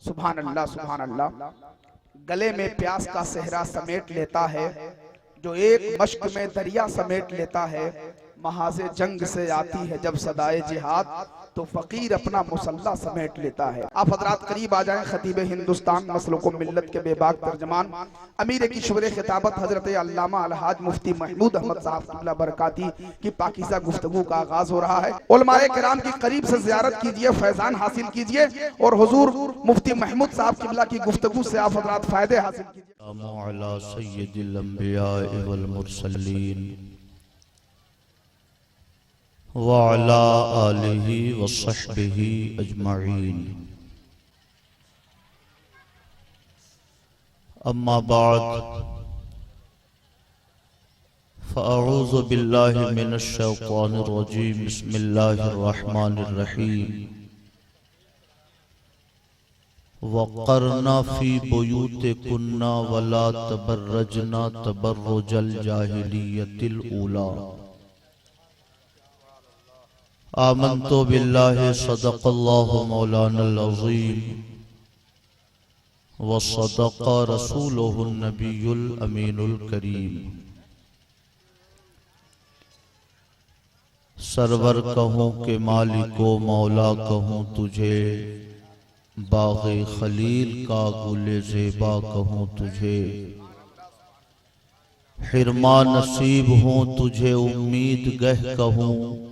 सुभान अल्लाह सुभान अल्लाह। गले में प्यास का सेहरा समेट लेता है, जो एक मश्क में दरिया समेट लेता है। महाज़े जंग से आती है जब सदाए जिहाद, तो फकीर अपना मुसल्ला समेट लेता है। आप हजरात करीब आ जाएं। खतीब हिंदुस्तान मसलुक मिल्लत के बेबाक तर्जमान अमीर की शुबरे खिताबत हजरत अल्लामा अलहाज मुफ्ती महमूद अहमद साहब क़िबला बरकाती की पाकीज़ा गुफ्तगू का आगाज हो रहा है। उलमाए किराम की करीब से ज़ियारत कीजिए, फैजान हासिल कीजिए और हुजूर मुफ्ती महमूद साहब क़िबला की गुफ्तगू से आप हजरात फायदे हासिल कीजिए। व अला आलिहि व सहबिहि अजमईन। अम्मा बाद फ़अऊज़ु बिल्लाहि मिनश शैतानिर रजीम। बिस्मिल्लाहिर रहमानिर रहीम। वक़रना फ़ी बुयूतिकुन्ना वला तबर्रजना तबर्रुजल जाहिलियतिल ऊला। आमन्तु बिल्लाहि सदक़ल्लाहु मौलानल अज़ीम व सदक़ रसूलुहुन नबियुल अमीनुल करीम। सरवर कहूँ के मालिको मौला कहूँ तुझे, बाग़े खलील का गुले ज़ेबा कहूँ तुझे। हिरमा नसीब हूँ तुझे उम्मीद गह कहूँ,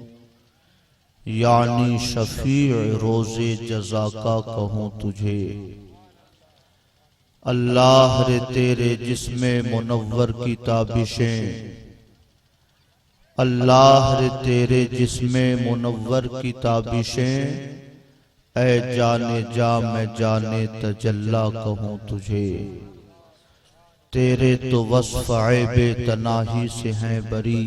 यानी शफीअ रोज़े जज़ा का कहूँ तुझे। अल्लाह रे तेरे जिस्मे मुनव्वर की ताबिशें, अल्लाह रे तेरे जिस्मे मुनव्वर की ताबिशें। ऐ जाने जा मैं जाने तजल्ला कहूँ तुझे। तेरे तो वस्फ़ ऐबे तनाही से हैं बरी,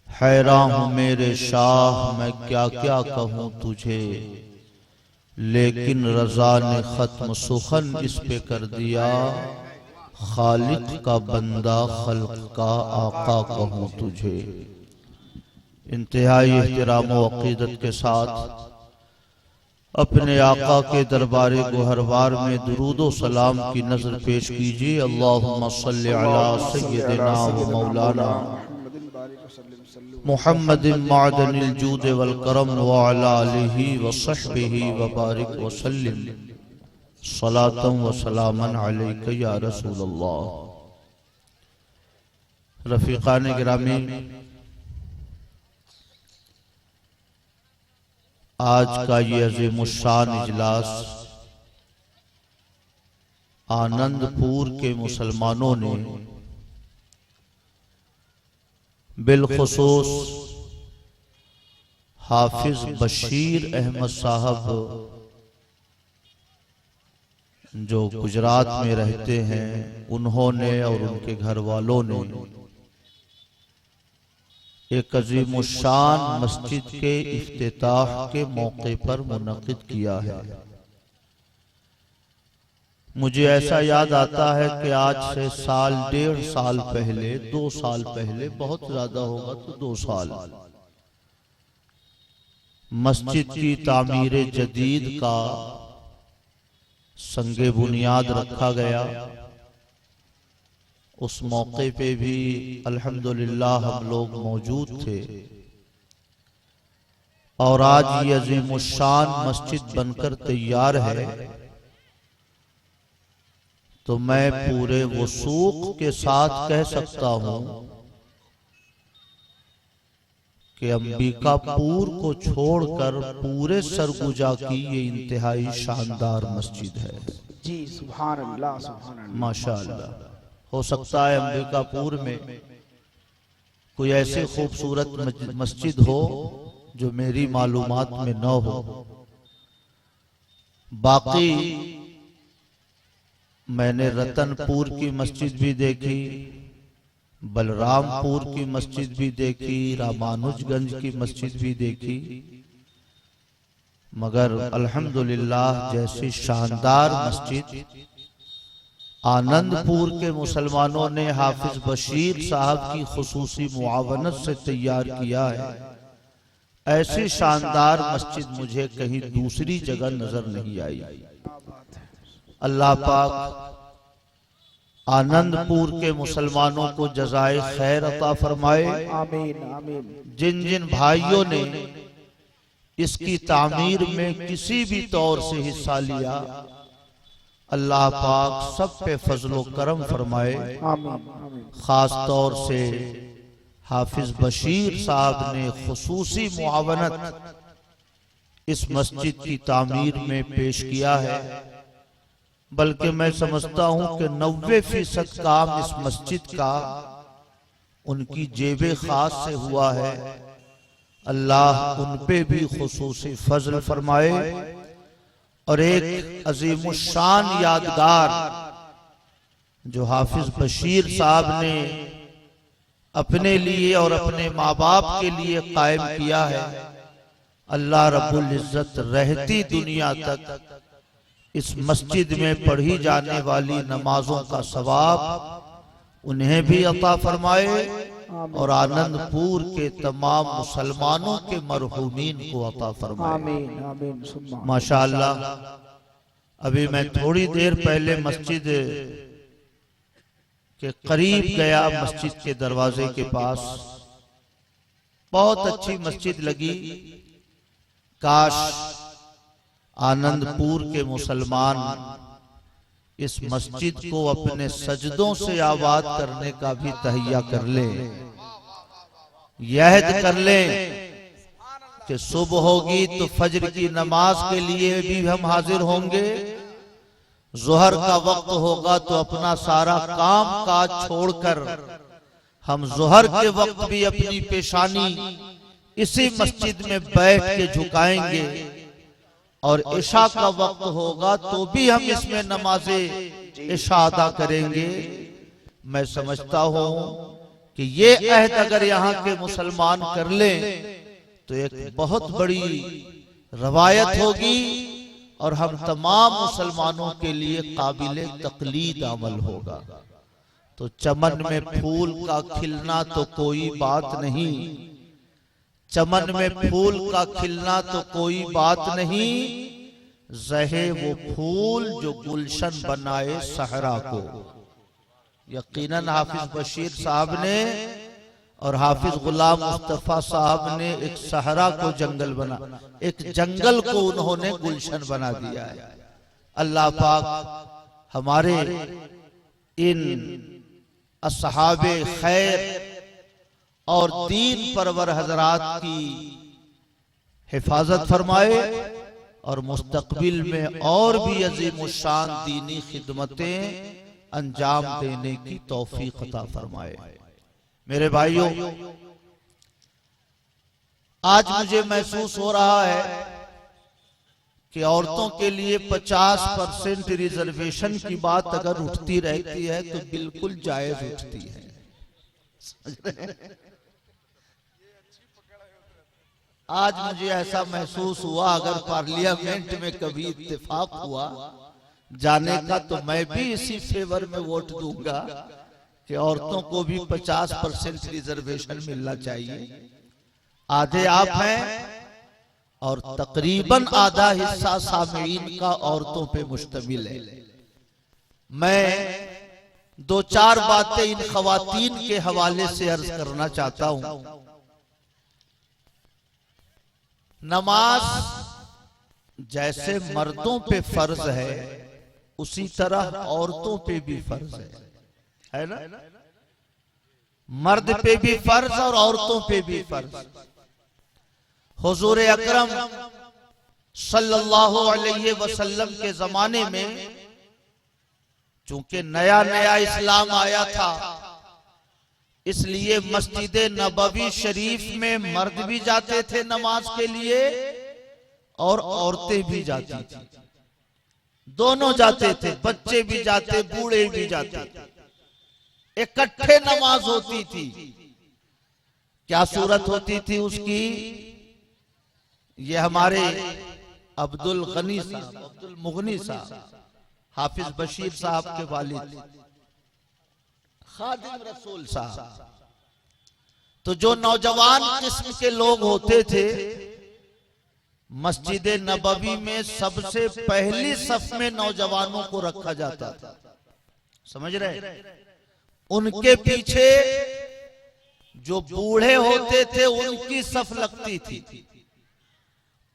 हैरान हूँ मेरे शाह मैं क्या क्या कहूँ तुझे। लेकिन रज़ा ने ख़त्म सुखन इस पे कर दिया, खालिक का बंदा खल्क का आका कहूँ तुझे। इंतहाई एहतराम व अक़ीदत के साथ अपने आका के दरबारे गोहरबार में दुरूद व सलाम की नजर पेश कीजिए। अल्लाहुम्मा सल्लि अला सय्यदिना व मौलाना मुहम्मदिन मादनिल जूद वल करम व अला आलिहि व सहबिहि व बारिक व सल्लिम सलातन व सलामन अलैका या रसूलल्लाह। रफीकान गिरामी, आज का ये अज़ीमुश्शान इजलास आनंदपुर के मुसलमानों ने बिलखुसूस हाफिज बशीर अहमद साहब जो गुजरात में रहते हैं, उन्होंने और उनके घर वालों ने एक अज़ीमुश्शान मस्जिद के इफ्तिताह के मौके पर मुनक़िद किया है। मुझे ऐसा याद आता है कि आज से साल डेढ़ साल पहले, 2 साल पहले, बहुत ज्यादा होगा तो 2 साल, मस्जिद की तामीर जदीद का संगे बुनियाद रखा गया। उस मौके पे भी अल्हम्दुलिल्लाह हम लोग मौजूद थे और आज ये अज़ीमुश्शान मस्जिद बनकर तैयार है। तो मैं पूरे वसूख के साथ कह सकता हूं कि अंबिकापुर को छोड़कर पूरे सरगुजा की ये इंतहाई शानदार मस्जिद है। जी सुभान अल्लाह सुभान अल्लाह माशाअल्लाह। हो सकता है अंबिकापुर में कोई ऐसी खूबसूरत मस्जिद हो जो मेरी मालूमात में न हो। बाकी मैंने रतनपुर की मस्जिद भी देखी, बलरामपुर की मस्जिद भी देखी, रामानुजगंज की मस्जिद भी देखी, मगर अल्हम्दुलिल्लाह जैसी शानदार मस्जिद आनंदपुर के मुसलमानों ने हाफिज बशीर साहब की खुसूसी मुआवनत से तैयार किया है। ऐसी शानदार मस्जिद मुझे कहीं दूसरी जगह नजर नहीं आई। अल्लाह पाक आनंदपुर के मुसलमानों को जज़ाए खैर अता फरमाए। आमीन आमीन। जिन जिन भाइयों ने इसकी तामीर में किसी भी तौर से हिस्सा लिया, अल्लाह पाक सब पे फजलो करम फरमाए। आमीन। खास तौर से हाफिज बशीर साहब ने खुसूसी मुआवनत इस मस्जिद की तामीर में पेश किया है। बल्कि मैं समझता हूं कि 90% काम इस मस्जिद का उनकी जेबे खास से हुआ है। अल्लाह उन पे भी खुसूसी फजल फरमाए। और एक अजीमुशान यादगार जो हाफिज बशीर साहब ने अपने लिए और अपने माँ बाप के लिए कायम किया है, अल्लाह रब्बुल इज्जत रहती दुनिया तक इस मस्जिद में पढ़ी जाने वाली नमाजों का सवाब उन्हें भी अता फरमाए और आनंदपुर के तमाम मुसलमानों के मरहूमीन को अता फरमाए। आमीन आमीन। माशाअल्लाह। अभी मैं थोड़ी देर पहले मस्जिद के करीब गया, मस्जिद के दरवाजे के पास। बहुत अच्छी मस्जिद लगी। काश आनंदपुर के मुसलमान इस मस्जिद को अपने सजदों से आबाद करने का भी तहैया कर ले, यहद कर ले कि सुबह होगी तो फजर की नमाज के लिए भी हम हाजिर होंगे, जोहर का वक्त होगा तो अपना सारा काम काज छोड़कर हम जोहर के वक्त भी अपनी पेशानी इसी मस्जिद में बैठ के झुकाएंगे, और इशा का वक्त होगा तो भी हम इसमें नमाजे इशा अदा करेंगे। मैं समझता हूं कि ये अहद अगर यहाँ के मुसलमान कर लें तो एक बहुत बड़ी रवायत होगी और हम तमाम मुसलमानों के लिए काबिले तकलीद अमल होगा। तो चमन में फूल का खिलना तो कोई बात नहीं, चमन में फूल का खिलना तो कोई बात नहीं, रहे वो फूल जो गुलशन बनाए सहरा को। यकीनन हाफिज बशीर साहब ने और हाफिज गुलाम मुस्तफा साहब ने एक सहरा को जंगल बना, एक जंगल को उन्होंने गुलशन बना दिया है। अल्लाह पाक हमारे इन असहाबे खैर और दीन परवर हजरात की हिफाजत फरमाए और मुस्तकबिल में और भी अजीम शान दीनी खिदमतें अंजाम देने की तौफीक अता फरमाए। मेरे भाइयों, आज मुझे महसूस हो रहा है कि औरतों के लिए 50% रिजर्वेशन की बात अगर उठती रहती है तो बिल्कुल जायज उठती है। आज मुझे ऐसा महसूस हुआ अगर पार्लियामेंट में कभी इत्तेफाक हुआ जाने का तो मैं भी इसी फेवर में वोट दूंगा कि औरतों को भी 50% रिजर्वेशन मिलना चाहिए। आधे आप हैं और तकरीबन आधा हिस्सा सामीन का औरतों पे मुश्तमिल है। मैं दो चार बातें इन खवातीन के हवाले से अर्ज करना चाहता हूं। नमाज जैसे मर्दों पे फर्ज है उसी तरह औरतों पे भी फर्ज है ना? मर्द पे भी फर्ज और औरतों पे भी फर्ज। हुजूर अकरम सल्लल्लाहु अलैहि वसल्लम के जमाने में चूंकि नया नया इस्लाम आया था, इसलिए मस्जिद नबवी शरीफ में मर्द भी जाते थे नमाज के लिए और औरतें भी जाती थी। दोनों जाते थे, बच्चे भी जाते, बूढ़े भी जाते थे, इकट्ठे नमाज होती थी। क्या सूरत होती थी उसकी? ये हमारे अब्दुल गनी साहब, अब्दुल मुगनी साहब, हाफिज बशीर साहब के वालिद खादिम रसूल साहब, तो जो नौजवान किस्म के लोग होते थे, मस्जिद नबवी में सबसे पहली सफ में नौजवानों को रखा जाता था। समझ रहे? उनके पीछे जो बूढ़े होते थे उनकी सफ लगती थी,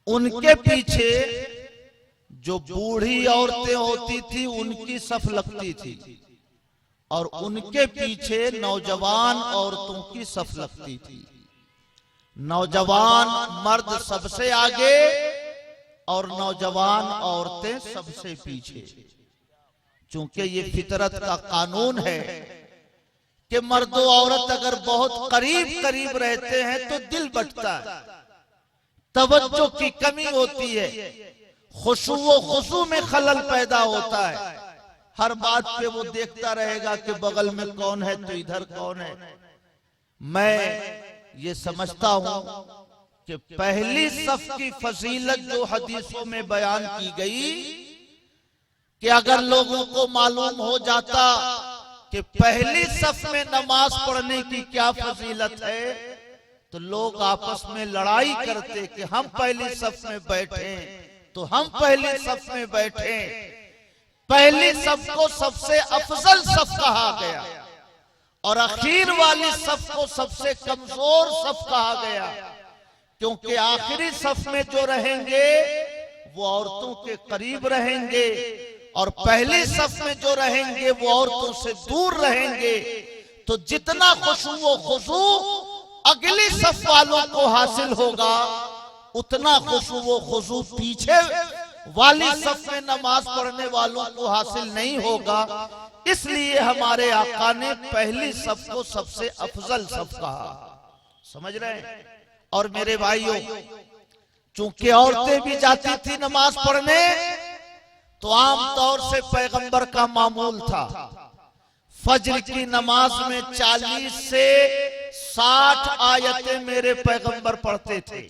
उनके पीछे जो बूढ़ी औरतें होती थी उनकी सफ लगती थी, और उनके पीछे नौजवान औरतों की सफ लगती थी। नौजवान मर्द सबसे आगे और नौजवान औरतें सबसे पीछे, चूंकि ये फितरत का कानून है कि मर्द और औरत अगर बहुत करीब करीब रहते हैं तो दिल बंटता है, तवज्जो की कमी होती है, खुशू व खुशू में खलल पैदा होता है। हर बात पे वो देखता रहेगा कि बगल में कौन है तो इधर कौन है। मैं ये समझता हूं कि पहली सफ की फजीलत जो हदीसों में बयान की गई, कि अगर लोगों को मालूम हो जाता कि पहली सफ में नमाज पढ़ने की क्या फजीलत है, तो लोग आपस में लड़ाई करते कि हम पहली सफ में बैठे तो हम पहली सफ में बैठे। पहली सफ को सबसे अफजल सफ कहा गया और आखिर वाली सफ को सबसे कमजोर सफ कहा गया, क्योंकि आखिरी सफ में जो रहेंगे वो औरतों के करीब रहेंगे और पहली सफ में जो रहेंगे वो औरतों से दूर रहेंगे। तो जितना खुशू व खुशू अगली सफ वालों को हासिल होगा, उतना खुशू व खुशू पीछे वाली सफ में नमाज पढ़ने वालों को हासिल नहीं होगा। इसलिए हमारे आका ने पहली सफ को सबसे अफजल सफ कहा। समझ रहे हैं? और मेरे भाइयों, चूंकि औरतें भी जाती थी नमाज पढ़ने, तो आमतौर से पैगंबर का मामूल था फज्र की नमाज में 40 से 60 आयतें मेरे पैगंबर पढ़ते थे।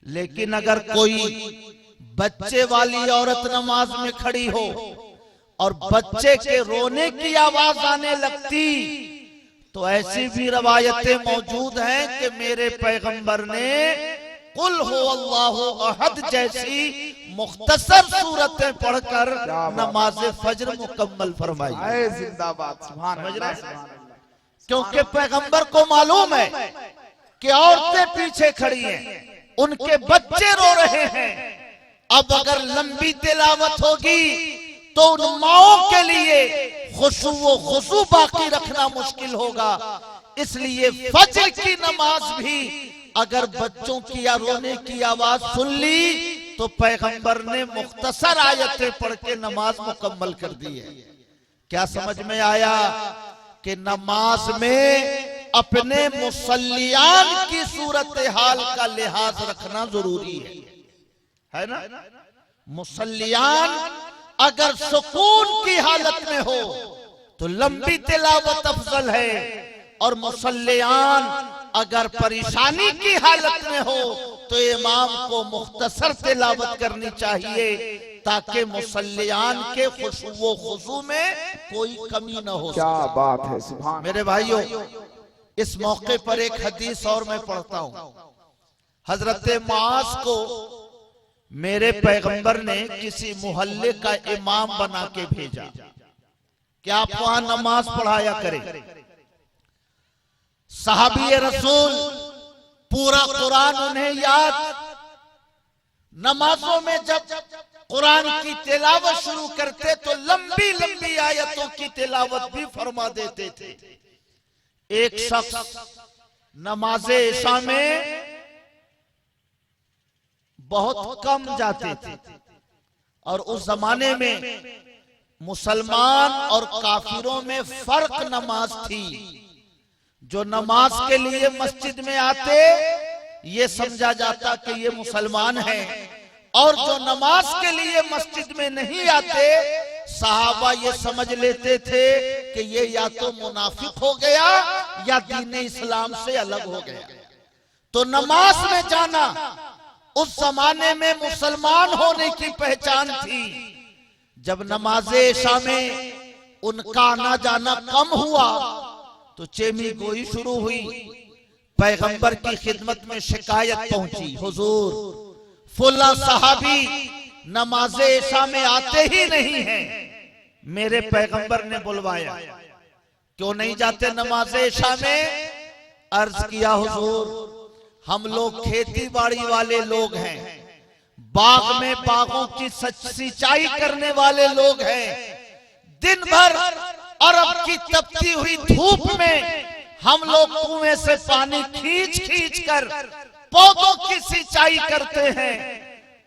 लेकिन अगर कोई बच्चे वाली औरत नमाज में खड़ी हो और बच्चे के रोने की आवाज आने लगती, तो ऐसी भी रवायतें मौजूद हैं कि मेरे पैगंबर ने कुल हो अल्लाहु अहद जैसी मुख्तसर सूरतें पढ़कर नमाज फज्र मुकम्मल फरमाई। जिंदाबाद, सुभान अल्लाह, सुभान अल्लाह। क्योंकि पैगंबर को मालूम है कि औरतें पीछे खड़ी हैं, उनके बच्चे रो रहे हैं। अब अगर लंबी तिलावत होगी तो उन माओं के लिए खुशू व खुशू बाकी रखना मुश्किल होगा। इसलिए फज्र की नमाज भी अगर बच्चों की या रोने की आवाज सुन ली तो पैगंबर ने मुख्तसर आयतें पढ़ के नमाज मुकम्मल कर दी है। क्या समझ में आया कि नमाज में अपने मुसल्लियान की सूरत हाल का लिहाज रखना जरूरी है ना? मुसल्लियान अगर सुकून की हालत में हो तो लंबी तिलावत अफजल है, और मुसल्लियान अगर परेशानी की हालत में हो तो इमाम को मुख्तसर तिलावत करनी चाहिए, ताकि मुसल्लियान के खुशू व खुशू में कोई कमी न हो। क्या बात है, सुभान। मेरे भाइयों, इस मौके पर एक हदीस और मैं पढ़ता हूं। हजरत मुआज को मेरे पैगंबर ने किसी मोहल्ले का इमाम बना के भेजा कि आप वहां नमाज पढ़ाया करें। सहाबी रसूल पूरा कुरान उन्हें याद, नमाजों में जब कुरान की तिलावत शुरू करते तो लंबी लंबी आयतों की तिलावत भी फरमा देते थे। एक शख्स नमाज इशा में बहुत कम जाते थे, और उस जमाने में मुसलमान और काफिरों में फर्क नमाज थी। जो नमाज के लिए मस्जिद में आते ये समझा जाता कि ये मुसलमान हैं, और जो नमाज के लिए मस्जिद में नहीं आते सहाबा ये समझ लेते थे कि ये या तो मुनाफिक हो गया या दीन इस्लाम से अलग हो गया। तो नमाज में जाना उस जमाने में मुसलमान होने की पहचान थी। जब नमाज़े इशा में उनका आना जाना कम हुआ तो चेमी गोई शुरू हुई। पैगंबर की खिदमत में शिकायत पहुंची, हुजूर फुल्ला सहाबी नमाज इशा में आते ही नहीं हैं। मेरे पैगंबर ने बुलवाया, क्यों नहीं जाते नमाज इशा में? अर्ज किया, हुजूर हम लोग खेती बाड़ी वाले लोग हैं, बाग में बागों की सिंचाई करने वाले लोग हैं। दिन भर अरब की तपती हुई धूप में हम लोग कुएं से पानी खींच खींच कर पौधों की सिंचाई करते हैं,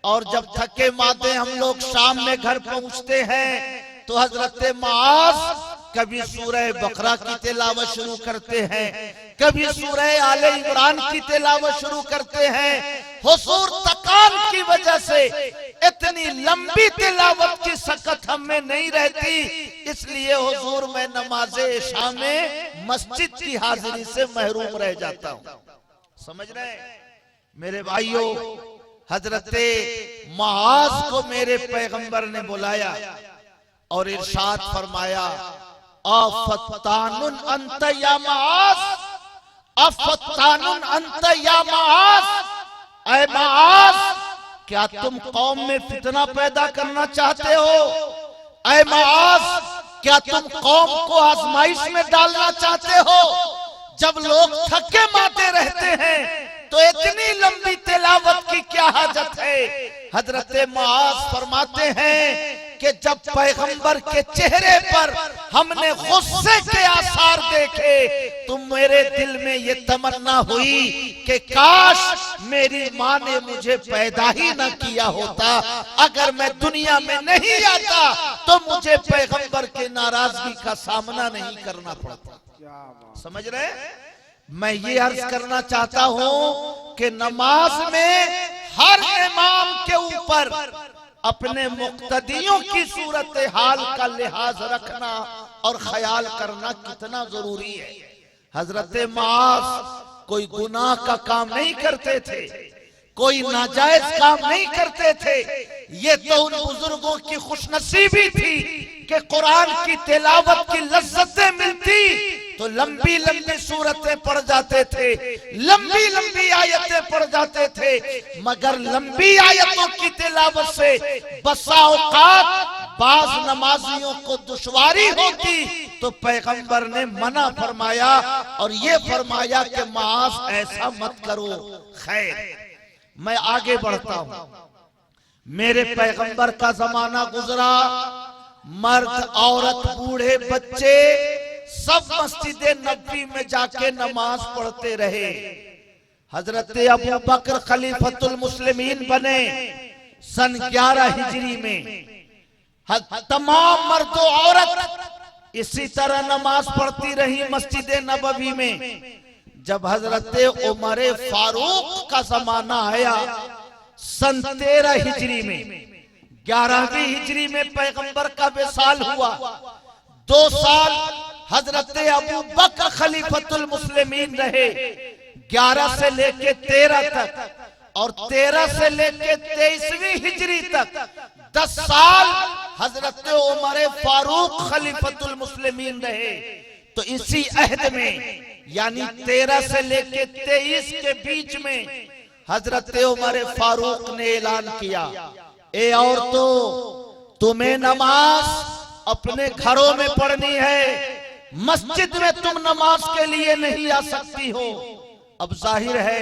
और जब थके मादे हम लोग शाम में घर पहुंचते हैं तो हजरत मास कभी सूरह बकरा की तिलावत शुरू करते हैं, कभी सूरह आले इमरान की तिलावत शुरू करते हैं। हुजूर थकान की वजह से इतनी लंबी तिलावत की सकत हम में नहीं रहती, इसलिए हुजूर मैं नमाजे इशा में मस्जिद की हाजिरी से महरूम रह जाता हूँ। समझ रहे हैं मेरे भाइयों? हजरते मुआज को मेरे पैगंबर ने बुलाया और इरशाद फरमाया, अफत्तानुन अंत या मुआज, अफत्तानुन अंत या मुआज। ऐ मुआज, क्या तुम कौम में फितना पैदा करना चाहते हो? ऐ मुआज, क्या तुम कौम को आजमाइश में डालना चाहते हो? जब लोग थके माते रहते हैं तो इतनी लंबी तिलावत की क्या हाजत है? हजरत मुआज फरमाते हैं कि जब पैगंबर के चेहरे पर हमने गुस्से के आसार देखे तो मेरे दिल में ये तमन्ना हुई कि काश मेरी माँ ने मुझे पैदा ही न किया होता। अगर मैं दुनिया में नहीं आता तो मुझे पैगंबर के नाराजगी का सामना नहीं करना पड़ता। समझ रहे? मैं ये अर्ज करना चाहता हूं कि नमाज में हर इमाम के ऊपर अपने मुक्तदियों की सूरत हाल का लिहाज रखना और ख्याल करना कितना जरूरी है। हजरत मुआज कोई गुनाह का काम नहीं करते थे, कोई नाजायज काम नहीं करते थे। ये तो उन बुजुर्गों की खुशनसीबी थी कि कुरान की तिलावत की लज्जतें मिलती तो लंबी लंबी सूरतें पढ़ जाते थे, लंबी लंबी आयतें पढ़ जाते थे, मगर लंबी आयतों की तिलावत से बसा औकात बाज नमाजियों को दुश्वारी होती तो पैगंबर ने मना फरमाया और ये फरमाया कि मुआज ऐसा मत करो। खैर, मैं आगे बढ़ता हूं। मेरे पैगंबर का जमाना गुजरा, मर्द औरत बूढ़े बच्चे सब मस्जिद नबी में जाके नमाज पढ़ते रहे। हजरत अबू बकर खलीफतुल मुस्लिमीन बने सन 11 हिजरी में। तमाम मर्द औरत इसी तरह नमाज पढ़ती रही मस्जिद नबवी में। जब हजरत उमर फारूक का जमाना आया सन 13 हिजरी में, 11वीं हिजरी में पैगंबर का विसाल हुआ। 2 साल हजरत अबू बकर खलीफतुल मुस्लिमीन रहे, 11 से लेके 13 तक और 13 से लेके 23वीं हिजरी तक 10 साल हजरत उमर फारूक खलीफतुल मुस्लिमीन रहे। तो इसी अहद में यानी 13 से लेके 23 के बीच में हजरत उमर फारूक ने ऐलान किया, ए औरतों, तुम्हें नमाज अपने घरों में पढ़नी है, मस्जिद में तुम नमाज के लिए नहीं आ सकती हो। अब जाहिर है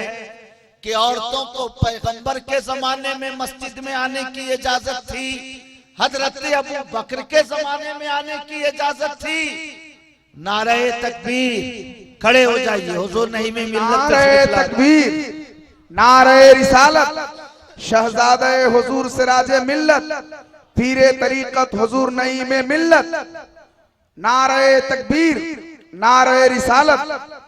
कि औरतों को पैगंबर के जमाने में मस्जिद में आने की इजाजत थी, हजरत अबू बकर के जमाने में आने की इजाजत थी। नारे तकबीर, खड़े हो जाइए, हुजूर नहीं में मिल्लत नारे तकबीर, नारे रिसालत, शहजादे हुजूर सिराजे मिल्लत, पीरे तरीकत हुजूर नई में मिल्लत। नारे तकबीर, नारे रिसालत।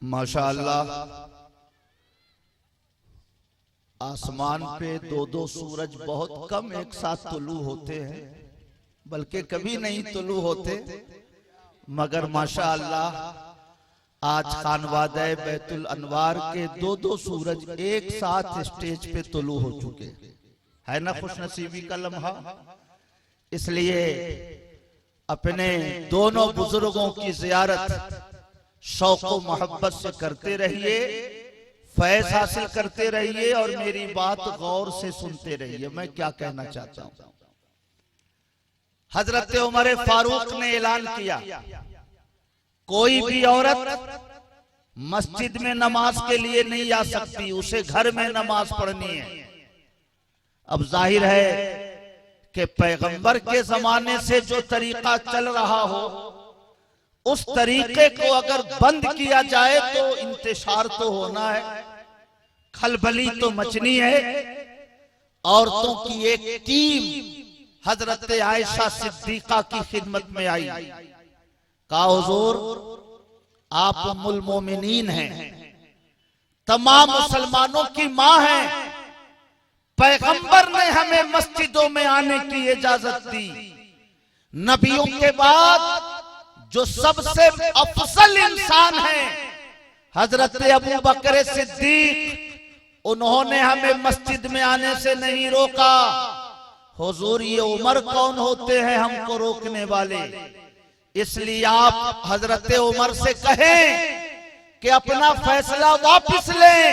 माशाअल्लाह, आसमान पे दो दो सूरज बहुत कम एक साथ तुलू होते हैं, बल्कि कभी नहीं तुलू होते, मगर माशा अल्लाह आज खानवादा बैतुल अनवार के दो दो सूरज एक साथ स्टेज पे तुलू हो चुके है ना, खुशनसीबी का लम्हा। इसलिए अपने दोनों बुजुर्गों की जियारत शौक व मोहब्बत से करते रहिए, फैज हासिल करते रहिए और मेरी बात गौर से सुनते रहिए। मैं क्या कहना चाहता हूं, हजरत उमर फारूक ने ऐलान किया, कोई भी औरत मस्जिद में नमाज के लिए नहीं आ सकती, उसे घर में नमाज पढ़नी है। अब जाहिर है कि पैगंबर के जमाने से जो तरीका चल रहा हो, उस तरीके को अगर बंद किया जाए तो इंतशार तो होना है, खलबली तो मचनी है। औरतों की एक टीम हजरत आयशा सिद्दीका की खिदमत में आई, कहा हुजूर आप उम्मुल मोमिनीन हैं, तमाम मुसलमानों की मां हैं, पैगंबर ने हमें मस्जिदों में आने की इजाजत दी, नबियों के बाद जो सबसे अफजल इंसान है हजरत अबू बकर सिद्दीक, उन्होंने हमें मस्जिद में आने से नहीं रोका। हुजूर ये उमर कौन होते हैं हमको रोकने वाले? इसलिए आप हजरत उमर से कहें कि अपना फैसला वापस लें,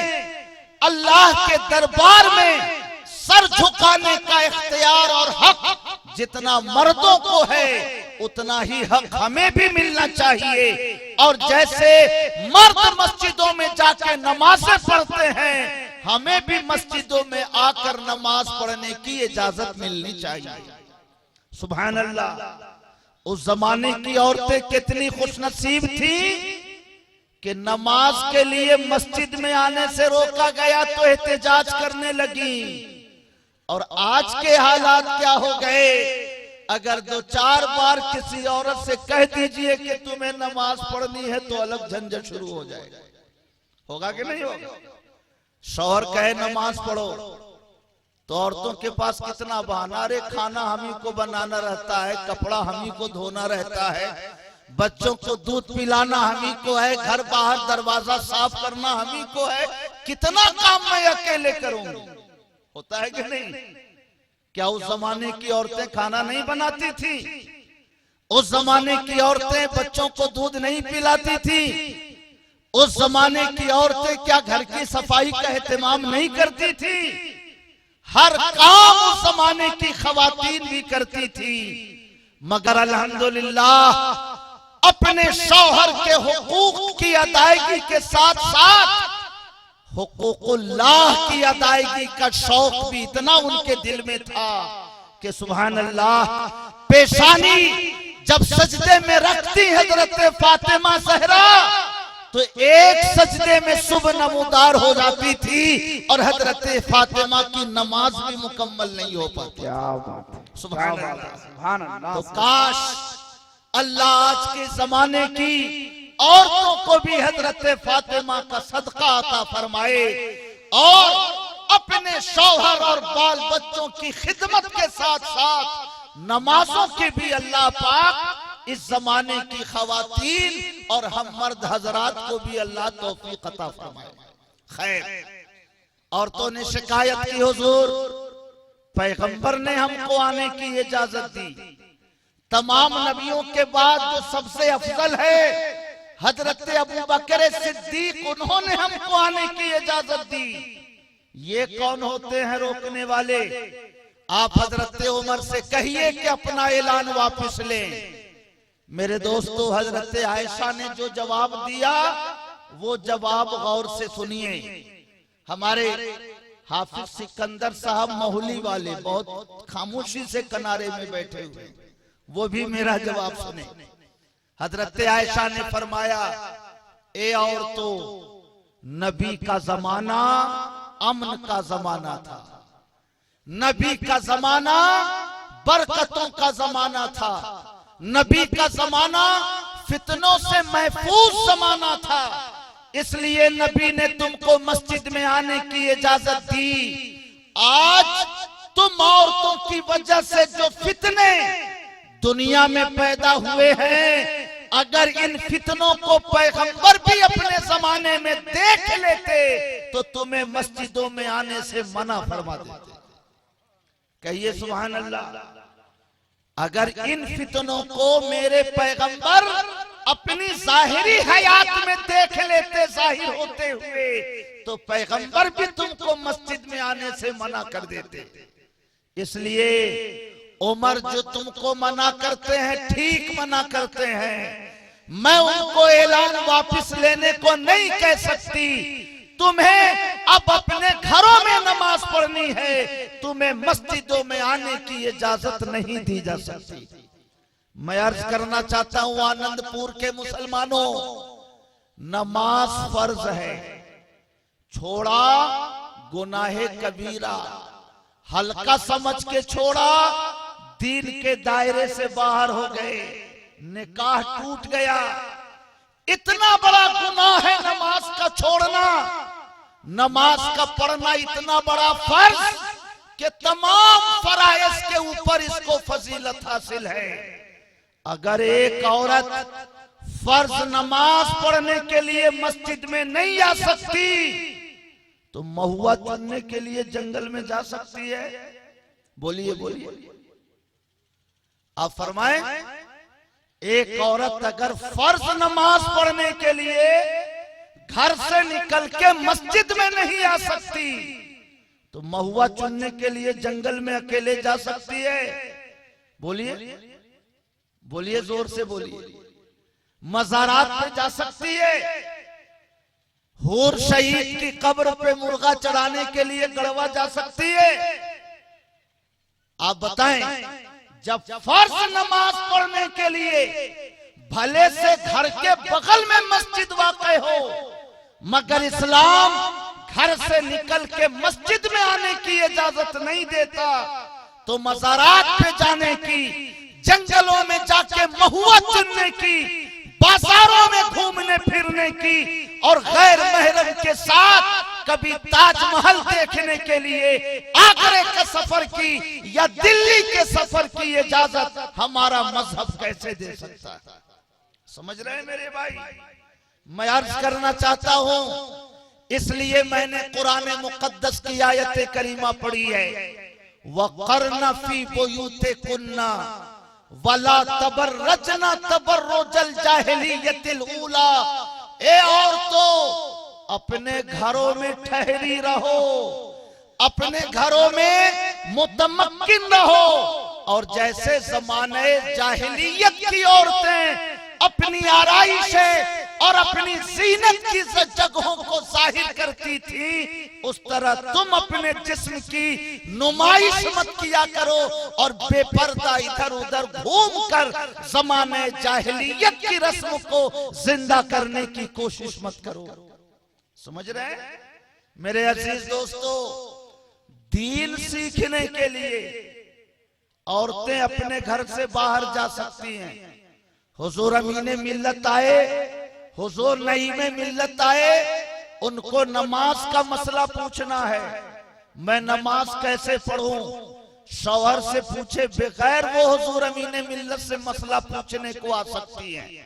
अल्लाह के दरबार में सर झुकाने का इख्तियार और हक जितना मर्दों को है उतना ही हक हमें भी मिलना चाहिए। और जैसे मर्द मस्जिदों में जाके नमाजें पढ़ते हैं, हमें भी मस्जिदों में आकर नमाज पढ़ने की इजाजत मिलनी चाहिए। सुभान अल्लाह। उस जमाने की औरतें कितनी खुशनसीब थी कि नमाज के लिए मस्जिद में आने से रोका गया तो एहतजाज करने लगी। और आज के हालात क्या हो गए, अगर दो चार बार किसी औरत से कह दीजिए कि तुम्हें नमाज पढ़नी है तो अलग झंझट शुरू हो जाएगा। होगा कि नहीं होगा? शौहर कहे नमाज पढ़ो तो औरतों के पास कितना बहाना, अरे खाना हम ही को बनाना रहता है, कपड़ा हम ही को धोना रहता है, बच्चों को दूध पिलाना हम ही को है, घर बाहर दरवाजा साफ करना हम ही को है, कितना काम मैं अकेले करूंगी। होता है कि नहीं? क्या उस जमाने की औरतें खाना नहीं बनाती थी? उस जमाने की औरतें बच्चों को दूध नहीं पिलाती थी? उस जमाने की औरतें क्या घर की सफाई का एहतमाम नहीं करती थी? हर काम उस जमाने की खवातीन भी करती थी। मगर अल्हम्दुलिल्लाह अपने शौहर के हुकूक की अदायगी के साथ साथ हुकूकुल्लाह की अदायगी का शौक भी इतना उनके दिल में था कि सुभान अल्लाह, पेशानी जब सजदे में रखती हजरत फातिमा ज़हरा तो एक सजदे में सुबह नमूदार हो जाती थी और हजरत फातिमा की नमाज भी मुकम्मल नहीं हो पाती। क्या बात है, सुभान अल्लाह, सुभान अल्लाह। तो काश अल्लाह आज के जमाने की औरतों को भी हजरत फातिमा का सदका अता फरमाए और अपने शौहर और बाल बच्चों की खिदमत के साथ साथ नमाजों की भी अल्लाह पाक इस जमाने की खवातीन और हम मर्द हजरात को भी अल्लाह तौफीक अता फरमाए। खैर, औरतों ने शिकायत की, हुजूर पैगंबर ने हमको आने की इजाजत दी, तमाम नबियों के बाद जो सबसे अफजल है हजरत अबू बकर सिद्दीक, उन्होंने हमको आने की इजाजत दी, ये कौन होते हैं रोकने वाले? आप हजरत उमर से कहिए कि अपना ऐलान वापस लें। मेरे दोस्तों, हजरत आयशा ने जो जवाब दिया वो जवाब गौर से सुनिए। हमारे हाफिज सिकंदर साहब महुली वाले बहुत खामोशी से किनारे में बैठे हुए, वो भी मेरा जवाब सुने। हजरत आयशा ने फरमाया, ए औरतों, नबी का जमाना अमन का जमाना था, नबी का जमाना बरकतों का जमाना था, नबी का जमाना फितनों से महफूज जमाना था। इसलिए नबी ने तुमको मस्जिद में आने की इजाजत दी। आज तुम औरतों की वजह से जो फितने दुनिया में पैदा हुए हैं, अगर इन फितनों को पैगंबर भी अपने जमाने में देख लेते तो तुम्हें मस्जिदों में आने से मना फरमा देते। कहिए सुभान अल्लाह। अगर इन फितनों को मेरे पैगंबर अपनी जाहिरी हयात में देख लेते जाहिर होते हुए, तो पैगंबर भी तुमको मस्जिद में आने से मना कर देते। इसलिए उमर जो तुमको मना करते हैं, ठीक मना करते हैं, मैं उनको ऐलान वापस लेने को नहीं कह सकती। तुम्हें अब अपने घरों में नमाज पढ़नी है, तुम्हें मस्जिदों में आने की इजाजत नहीं दी जा सकती। मैं अर्ज करना चाहता हूं आनंदपुर के मुसलमानों, नमाज फर्ज है, छोड़ा गुनाहे कबीरा, हल्का समझ के छोड़ा दीन के दायरे से बाहर हो गए, निकाह टूट गया। इतना बड़ा गुनाह है नमाज का छोड़ना, नमाज का पढ़ना इतना बड़ा फर्ज कि तमाम फराइज के ऊपर इसको फजीलत हासिल है। अगर एक औरत फर्ज नमाज पढ़ने के लिए मस्जिद में नहीं आ सकती तो महुआ चुनने के लिए जंगल में जा सकती है? बोलिए बोलिए, आप फरमाएं। एक औरत अगर फर्ज नमाज पढ़ने के लिए घर से निकल के मस्जिद में नहीं आ सकती तो महुआ चुनने के लिए जंगल में अकेले जा सकती है? बोलिए बोलिए, जोर से बोलिए। मज़ारात पे जा सकती है? हूर शहीद की कब्र पे मुर्गा चढ़ाने के लिए गढ़वा जा सकती है? आप बताएं। जब फर्ज नमाज पढ़ने के लिए भले से घर के बगल में मस्जिद वाक़ हो, मगर इस्लाम घर से निकल के मस्जिद में आने की इजाजत नहीं देता, तो मज़ारात पे जाने की, जंगलों में जाके महुआ चुनने की, बाजारों में घूमने फिरने की और गैर महरम के साथ कभी ताजमहल देखने के लिए आगरे के सफर की या दिल्ली के सफर की इजाजत हमारा मजहब कैसे दे सकता है? समझ रहे हैं मेरे भाई? मैं अर्ज करना चाहता हूं, इसलिए मैंने कुरान मुकद्दस की आयत करीमा पढ़ी है, वक़रना फी बुयूतिकुन्ना वला तबर्रजना तबर्रुजल जाहिलियतिल ऊला। ए औरतों, अपने घरों में ठहरी रहो, अपने घरों में मुतमक्किन रहो, और जैसे जमाने जाहिलियत की औरतें अपनी आराइशें और अपनी जीनत की जगहों को जाहिर करती थी, उस तरह तुम अपने जिस्म की नुमाइश मत किया करो और बेपर्दा इधर उधर घूमकर ज़माने जाहिलियत की रस्म को जिंदा करने की कोशिश मत करो। समझ रहे हैं मेरे अजीज दोस्तों? दीन सीखने के लिए औरतें अपने घर से बाहर जा सकती हैं। हुजूर अमीने मिल्लत आए, हुजूर नईमे मिल्लत आए, उनको नमाज का मसला पूछना है, मैं नमाज कैसे पढ़ूं? शौहर से पूछे बगैर वो हुजूर अमीने मिल्लत से मसला पूछने को आ सकती हैं।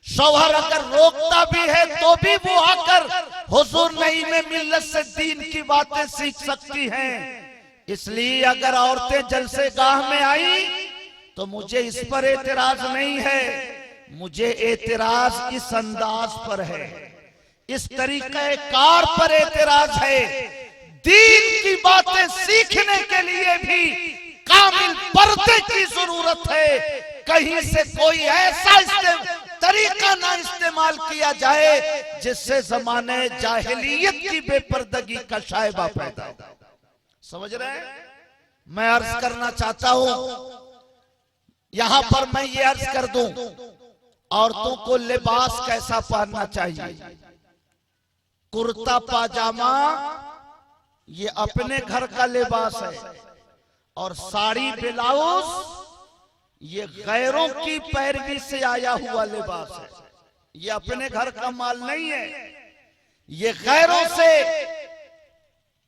शौहर अगर रोकता भी है तो भी वो आकर हुजूर नईमे मिल्लत से दीन की बातें सीख सकती हैं। इसलिए अगर औरतें जलसे गाह में आई तो मुझे इस पर एतराज नहीं है, मुझे एतराज इस अंदाज पर है, इस तरीके कार पर एतराज है। दीन की बातें सीखने के लिए भी कामिल पर्दे की जरूरत है। कहीं से कोई ऐसा तरीका ना इस्तेमाल किया जाए जिससे जमाने जाहिलियत की बेपर्दगी का शायबा पैदा हो। समझ रहे हैं? मैं अर्ज करना चाहता हूं, यहां पर मैं ये अर्ज कर दूं, औरतों को लिबास कैसा पहनना चाहिए? कुर्ता पाजामा ये अपने घर का लिबास है, और साड़ी ब्लाउज ये गैरों की पैरवी से आया हुआ लिबास है, ये अपने घर का माल नहीं है। ये गैरों से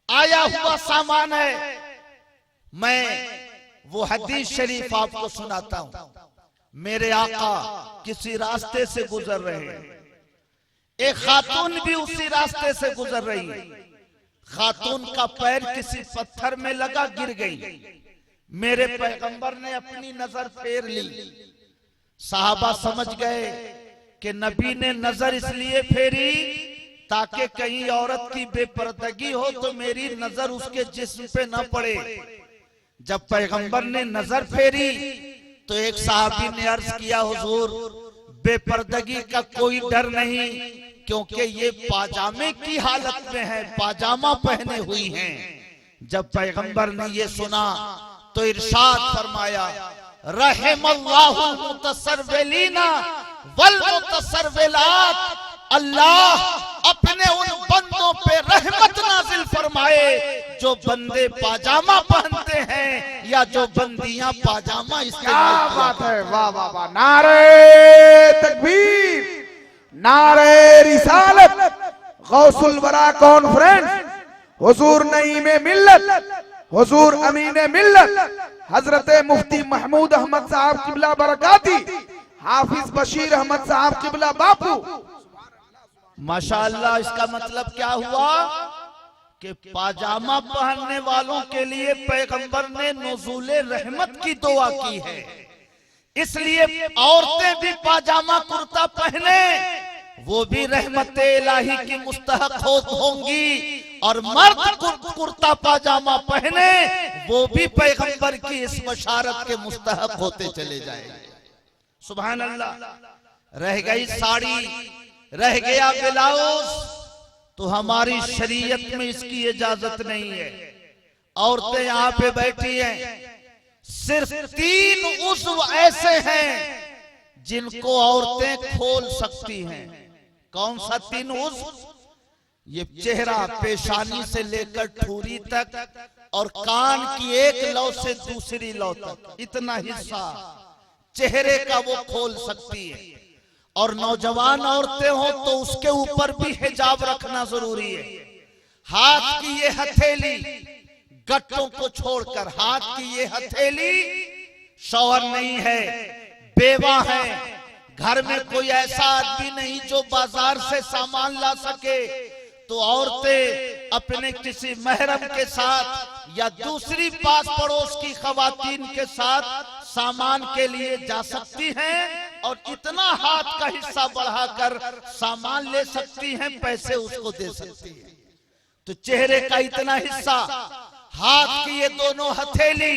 आया हुआ सामान है। मैं वो हदीस शरीफ आपको सुनाता हूं। मेरे आका किसी रास्ते से गुजर रहे हैं, एक खातून भी उसी रास्ते से गुजर रही है। खातून का पैर किसी पत्थर में लगा, गिर गई। मेरे पैगंबर ने अपनी नजर फेर ली। साहबा समझ गए कि नबी ने नजर इसलिए फेरी ताकि कहीं औरत की बेपर्दगी हो तो मेरी नजर उसके जिस्म पे न पड़े। जब पैगंबर ने नजर फेरी तो एक साहबी ने अर्ज किया, हुजूर बेपर्दगी का कोई डर नहीं, क्योंकि ये पाजामे की हालत में है, पाजामा पहने हुई हैं। जब पैगंबर ने ये सुना तो इरशाद फरमाया, रहमल्लाहुल मुतसर्विलीना वल मुतसर्विलात, अल्लाह अपने उन बंदों पे रहमत नाजिल फरमाए जो बंदे पाजामा पहनते हैं या जो बंदियां पाजामा इस्तेमाल। क्या बात है, वाह वाह वाह, नारे तकबीर, नारे रिसालत, गौसुल वरा कॉन्फ्रेंस, हुजूर नईमे मिल्लत, हुजूर अमीने मिल्लत, हजरत मुफ्ती महमूद अहमद साहब किबला बरकाती, हाफिज बशीर अहमद साहब किबला बापू। माशाअल्लाह, इसका मतलब क्या हुआ कि पाजामा पहनने वालों के लिए पैगंबर ने नुज़ूले रहमत की दुआ की है। इसलिए औरतें भी पाजामा कुर्ता पहने, वो भी रहमत इलाही की मुस्तहक होंगी, और मर्द कुर्ता पाजामा पहने वो भी पैगंबर की इस बशारत के मुस्तहक होते चले जाएंगे। सुभान अल्लाह। रह गई साड़ी, रह गया ब्लाउज, तो हमारी शरीयत में इसकी इजाजत नहीं है। औरतें यहाँ पे बैठी हैं, सिर्फ 3 उज़्व ऐसे हैं जिनको औरतें खोल सकती हैं। कौन सा 3 उज़्व? ये चेहरा, पेशानी से लेकर ठुरी तक, और कान की एक लौ से दूसरी लौ तक, इतना हिस्सा चेहरे का वो खोल सकती है। और नौजवान औरतें हो तो उसके ऊपर भी हिजाब रखना जरूरी है। हाथ की ये हथेली, गट्टों को छोड़कर हाथ की ये हथेली, शौहर नहीं है, बेवा है, घर में कोई ऐसा आदमी नहीं जो बाजार से सामान ला सके, तो औरतें अपने किसी महरम के साथ या दूसरी पास पड़ोस की खवातीन के साथ सामान के लिए जा सकती हैं, और इतना हाथ का हिस्सा बढ़ाकर सामान ले सकती हैं, पैसे उसको दे सकती हैं। तो चेहरे का इतना हिस्सा, हाथ की ये दोनों हथेली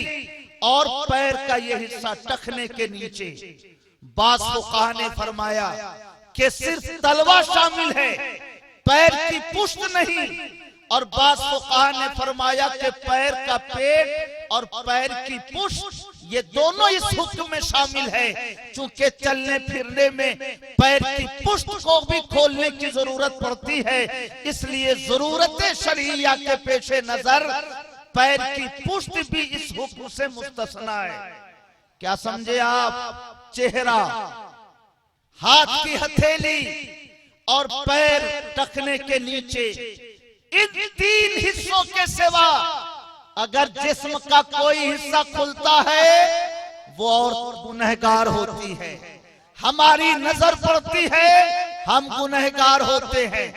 और पैर का ये हिस्सा टखने के नीचे। बास फुकाहा ने फरमाया कि सिर्फ तलवा शामिल है, पैर की पुष्ट नहीं। और बास फुकाहा ने फरमाया कि पैर का पेट और पैर की पुष्ट ये दोनों इस हुक्म में शामिल है, चूंकि चलने फिरने में पैर की पुष्ट को भी खोलने की जरूरत पड़ती है। इसलिए जरूरत शरीया के पेशे नजर पैर की पुष्ट भी इस हुक्म से मुस्तस्ना है। क्या समझे आप? चेहरा, हाथ की हथेली और पैर टखने के नीचे, इन 3 हिस्सों के सिवा अगर जिस्म का कोई हिस्सा खुलता है वो और गुनहगार होती है। हमारी नजर पड़ती है, हम गुनहगार होते हैं।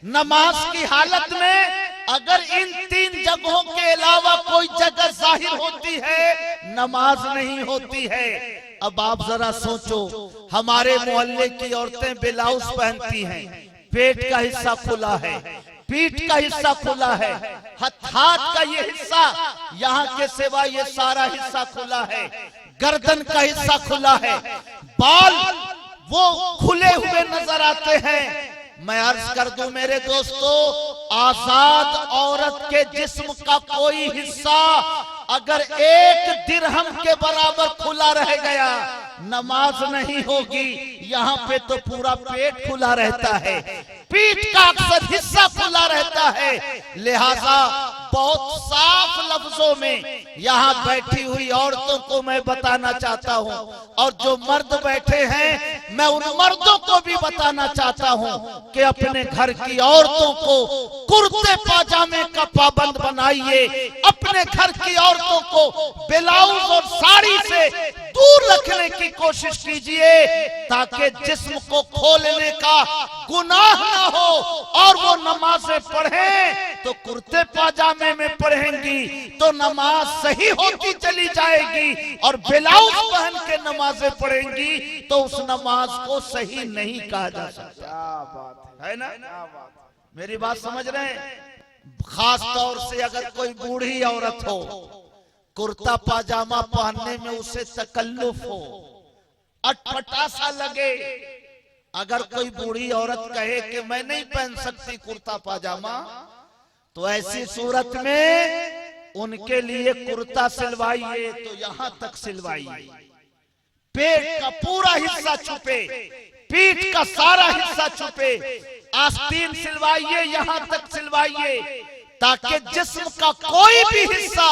नमाज की हालत में अगर इन 3 जगहों के अलावा कोई जगह जाहिर होती है, नमाज नहीं होती है। अब आप जरा सोचो, हमारे मोहल्ले की औरतें ब्लाउज पहनती हैं, पेट का हिस्सा खुला है, पीठ का हिस्सा खुला है, हाथ का ये हिस्सा, यहाँ के सिवा ये सारा हिस्सा खुला है, गर्दन का हिस्सा खुला है, बाल वो खुले हुए नजर आते हैं। मैं अर्ज कर दूं मेरे दोस्तों, आजाद औरत के जिस्म का कोई हिस्सा अगर 1 दिरहम के बराबर खुला रह गया, नमाज नहीं होगी। यहाँ पे तो पूरा पेट खुला रहता है, पीठ का अक्सर हिस्सा खुला रहता है। लिहाजा बहुत साफ लफ्जों में यहाँ बैठी हुई औरतों को मैं बताना चाहता हूँ, और जो मर्द बैठे हैं मैं उन मर्दों को भी बताना चाहता हूँ कि अपने घर की औरतों को कुर्ते पाजामे का पाबंद बनाइए। अपने घर की औरतों को ब्लाउज और साड़ी से दूर रखने की कोशिश कीजिए, ताकि जिस्म को खोलने का गुनाह ना हो और वो नमाजें पढ़ें तो कुर्ते पाजामे में पढ़ेंगी तो नमाज सही होती चली जाएगी, और ब्लाउज पहन के नमाजें पढ़ेंगी तो उस नमाज को सही नहीं कहा जा सकता। क्या बात है ना? मेरी बात समझ रहे हैं? खास तौर से अगर कोई बूढ़ी औरत हो, कुर्ता पाजामा पहनने में उसे तकल्लुफ हो, अटपटा सा लगे, अगर कोई बूढ़ी औरत कहे कि मैं नहीं पहन सकती कुर्ता पाजामा, तो ऐसी सूरत में उनके लिए कुर्ता सिलवाइए तो यहां तक सिलवाइए, पेट का पूरा हिस्सा छुपे, पीठ का सारा हिस्सा छुपे, आस्तीन सिलवाइए, यहां तक सिलवाइए, ताकि जिस्म का कोई भी हिस्सा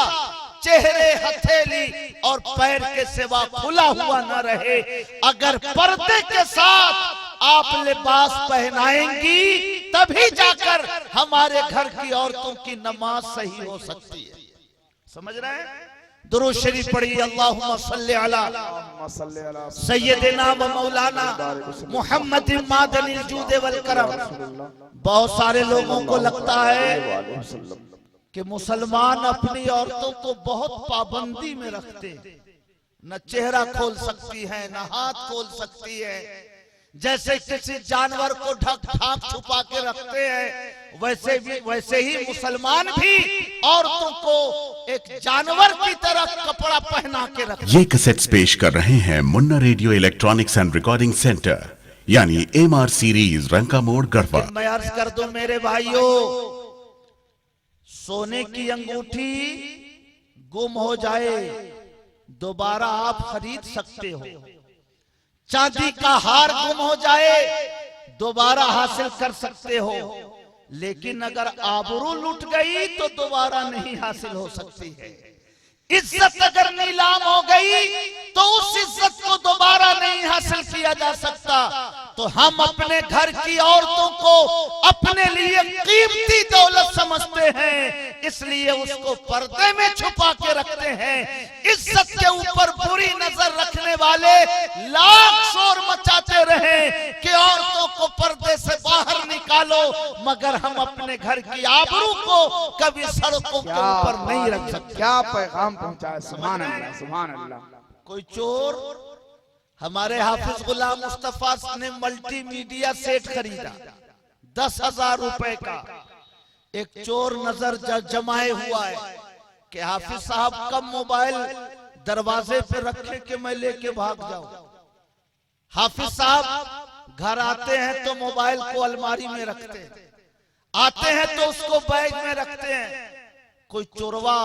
चेहरे, हथेली और पैर के सिवा खुला हुआ न रहे। अगर पर्दे के साथ आप लिबास पहनाएंगी तभी जाकर हमारे घर की औरतों की नमाज सही हो सकती है। समझ रहे हैं? दुरूद शरीफ पढ़िए, अल्लाहुम्मा सल्ली अला सय्यदिना व मौलाना मुहम्मद मादनिल जूद वल करम। बहुत सारे लोगों को लगता है कि मुसलमान अपनी औरतों को बहुत पाबंदी में रखते हैं, न चेहरा खोल सकती है, न हाथ खोल सकती है, जैसे किसी जानवर को ढक छुपा के रखते हैं, वैसे ही मुसलमान भी औरतों को एक जानवर की तरह कपड़ा पहना के रखते हैं। ये कैसेट्स पेश कर रहे हैं Munna radio electronics and recording centre, यानी MR सीरीज, रंका मोड़, गढ़वा। मैं अर्ज कर दूं मेरे भाइयों, सोने की अंगूठी गुम हो जाए दोबारा आप खरीद सकते हो, चांदी का हार गुम हो जाए दोबारा हासिल कर सकते हो, लेकिन अगर आबरू लुट गई तो दोबारा नहीं हासिल हो सकती है। इज्जत अगर नीलाम हो गई तो उस इज्जत को दोबारा नहीं हासिल किया जा सकता। तो हम अपने घर की औरतों को अपने लिए कीमती दौलत समझते हैं, इसलिए उसको पर्दे में छुपा के रखते हैं। इज्जत के ऊपर बुरी नजर रखने वाले लाख शोर मचाते रहे कि औरतों को पर्दे से बाहर निकालो, मगर हम अपने घर की आबरू को कभी सड़कों के ऊपर नहीं रख सकते। क्या पैगाम पहुंचाया, सुभान अल्लाह, सुभान अल्लाह। कोई चोर, हमारे हाफिज गुलाम मुस्तफा ने मल्टीमीडिया सेट खरीदा 10,000 रुपए का। एक चोर नजर जमाए हुआ है कि हाफिज साहब कब मोबाइल दरवाजे पे रखे कि मैं लेके भाग जाऊं। हाफिज साहब घर आते हैं तो मोबाइल को अलमारी में रखते हैं, आते हैं तो उसको बैग में रखते हैं। कोई चोरवा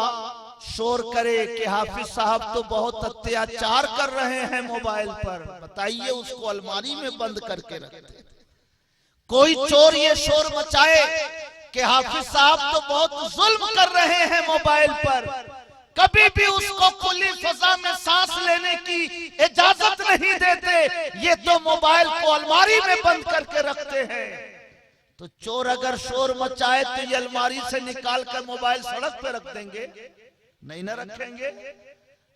शोर करे कि हाफिज साहब तो बहुत अत्याचार कर रहे हैं मोबाइल पर, बताइए उसको अलमारी में बंद करके रखते। कोई चोर ये शोर मचाए कि हाफिज साहब तो बहुत जुल्म कर रहे हैं मोबाइल पर, कभी भी उसको खुली फजा में सांस लेने की इजाजत नहीं देते, ये तो मोबाइल को अलमारी में बंद करके रखते हैं। तो चोर अगर शोर मचाए तो ये अलमारी से निकाल कर मोबाइल सड़क पे रख देंगे? नहीं ना रखेंगे।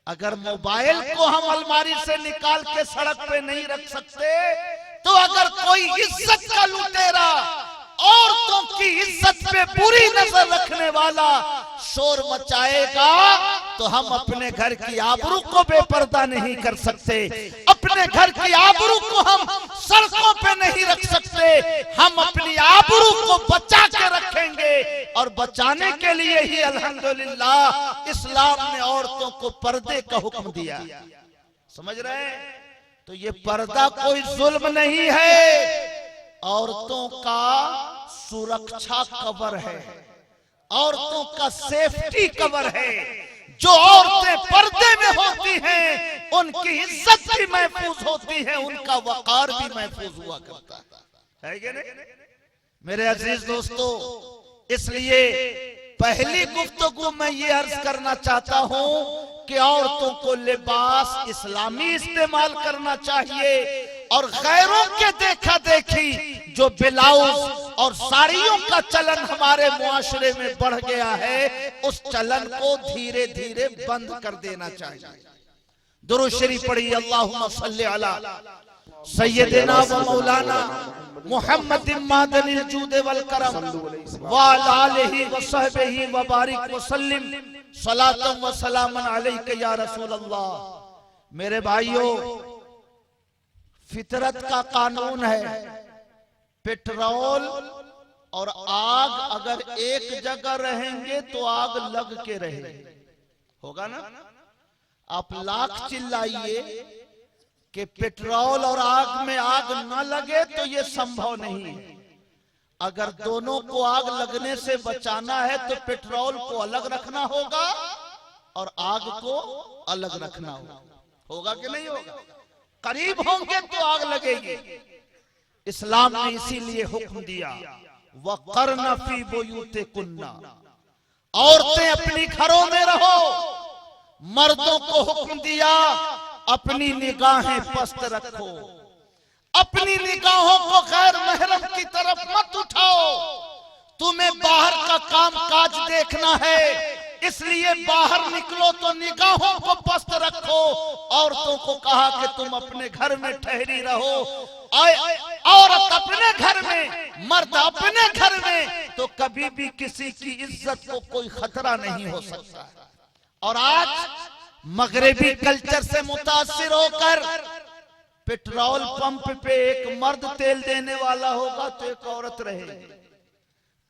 अगर मोबाइल को हम अलमारी से निकाल के सड़क पे नहीं रख सकते, तो अगर कोई इज्जत का लुटेरा, औरतों की इज्जत पे बुरी नजर रखने वाला शोर मचाएगा तो हम अपने घर की आबरू को बेपर्दा नहीं कर सकते, अपने घर की आबरू को हम सड़कों पे नहीं रख सकते। हम अपनी आबरू को बचा के रखेंगे, और बचाने के लिए ही अल्हम्दुलिल्लाह इस्लाम ने औरतों को पर्दे का हुक्म दिया। समझ रहे हैं? तो ये पर्दा कोई जुल्म नहीं है, औरतों का सुरक्षा कवर है, औरतों का सेफ्टी कवर है। जो औरतें पर्दे में होती हैं उनकी इज्जत भी महफूज होती है, उनका वकार भी महफूज हुआ करता है कि नहीं? मेरे अजीज दोस्तों, इसलिए पहली गुफ्तगू मैं ये अर्ज करना चाहता हूं कि औरतों को लिबास इस्लामी इस्तेमाल करना चाहिए और गैरों के देखा देखी जो ब्लाउज और साड़ियों का चलन हमारे मुआशरे में बढ़ गया है, उस चलन को धीरे धीरे बंद कर देना चाहिए। दुरूद शरीफ पढ़िए, अल्लाहुम्मा सल्ली अला सय्यदिना व मौलाना मुहम्मद मादनिल जूद वल करम व अला आलिहि व सहबिहि व बारिक व सल्लिम सलातम व सलामन अलैका या रसूल अल्लाह। मेरे भाइयों, फितरत का कानून है, पेट्रोल और आग अगर एक जगह रहेंगे तो आग लग के रहेगी, होगा ना? आप लाख चिल्लाइए कि पेट्रोल और आग में आग न लगे तो ये संभव नहीं है। अगर दोनों को आग लगने से बचाना है तो पेट्रोल को अलग रखना होगा और आग को अलग रखना होगा। होगा कि नहीं होगा? करीब होंगे तो आग लगेगी। इस्लाम ने इसीलिए हुक्म दिया, वक़रना फी बुयूतिकुन्ना, औरतें अपनी घरों में रहो। मर्दों को हुक्म दिया, अपनी निगाहें पस्त रखो, अपनी निगाहों को गैर महरम की तरफ मत उठाओ। तुम्हें बाहर का काम काज देखना है, इसलिए बाहर निकलो तो निगाहों को पस्त रखो। औरतों को कहा कि तुम अपने घर में ठहरी रहो, औरत अपने घर में, मर्द अपने घर में, तो कभी भी किसी की इज्जत को कोई खतरा नहीं हो सकता। और आज मगरबी कल्चर से मुतासिर होकर पेट्रोल पंप पे एक मर्द तेल देने वाला होगा तो एक औरत रहेगी,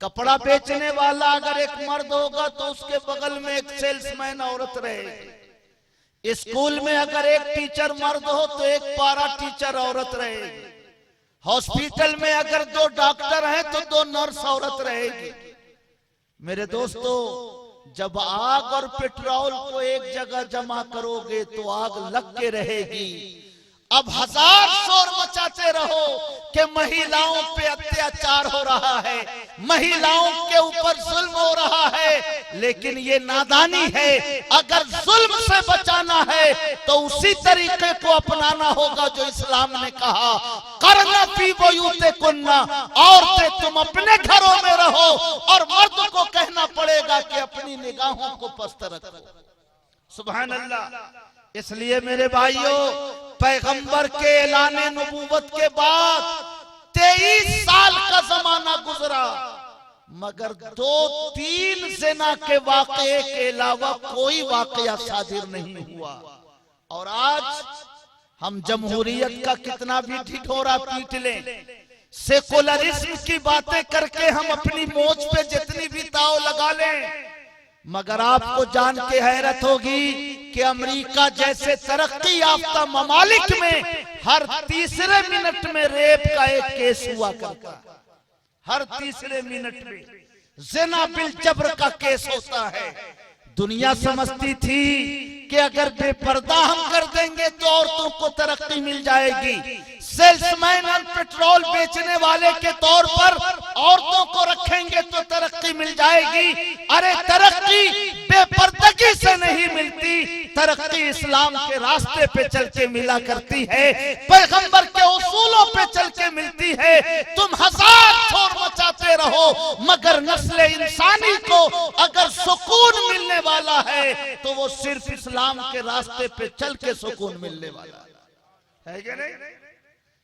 कपड़ा बेचने वाला अगर एक मर्द होगा तो उसके बगल में एक सेल्समैन औरत रहेगी, स्कूल में अगर एक टीचर मर्द हो तो एक पारा टीचर औरत रहेगी, हॉस्पिटल में अगर 2 डॉक्टर हैं तो 2 नर्स औरत रहेगी। मेरे दोस्तों, जब आग और पेट्रोल को एक जगह जमा करोगे तो आग लग के रहेगी। अब हजार शोर मचाते रहो कि महिलाओं पे अत्याचार हो रहा है, महिलाओं के ऊपर जुल्म हो रहा है, लेकिन ये नादानी है। अगर जुल्म से बचाना है तो उसी तरीके को अपनाना होगा जो इस्लाम ने कहा, करना फी बुयूतिकुन्ना, औरतें तुम अपने घरों में रहो और मर्द को कहना पड़ेगा कि अपनी निगाहों को पस्त रखो। सुभान अल्लाह। इसलिए मेरे भाइयों, पैगंबर के ऐलाने नबूवत के बाद 23 साल का जमाना गुजरा, मगर 2-3 ज़िना के वाक़ये के अलावा कोई वाक़या सादिर नहीं हुआ। और आज हम जमहूरियत का कितना भी ढिढोरा पीट लें, सेकुलरिज्म की बातें करके हम अपनी मोच पे जितनी भी दाव लगा लें, मगर आपको जान के हैरत होगी कि अमेरिका जैसे तरक्की याफ्ता ममालिक में हर तीसरे मिनट में रेप का एक केस हुआ करता है। हर तीसरे मिनट में ज़िना बिल जबर का केस होता है। दुनिया समझती थी कि अगर बेपर्दा हम कर देंगे तो औरतों को तरक्की मिल जाएगी। सेल्समैन और पेट्रोल बेचने वाले के तौर पर औरतों को रखेंगे तो तरक्की मिल जाएगी। अरे तरक्की बेपर्दगी से नहीं मिलती, तरक्की इस्लाम के रास्ते पे चल के मिला करती है, पैगंबर के उसूलों पे चल के मिलती है। तुम हजार शोर मचाते रहो, मगर नस्ल इंसानी को अगर सुकून मिलने वाला है तो वो सिर्फ इस्लाम के रास्ते पे चल के सुकून मिलने वाला है क्या नहीं?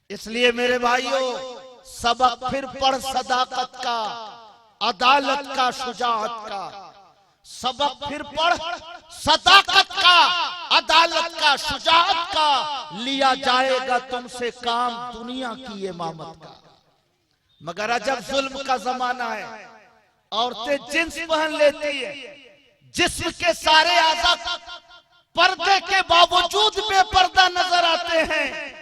इसलिए मेरे भाइयों, सबक फिर पढ़ सदाकत का, अदालत का, शुजाअत का। सबक फिर पढ़ सदाकत का, अदालत का, शुजाअत का। लिया जाएगा तुमसे काम दुनिया की इमामत का। मगर अजब जुल्म का जमाना है, औरतें जिन्स पहन लेती है, जिस्म के सारे आज़ा पर्दे के बावजूद बेपर्दा नजर आते हैं।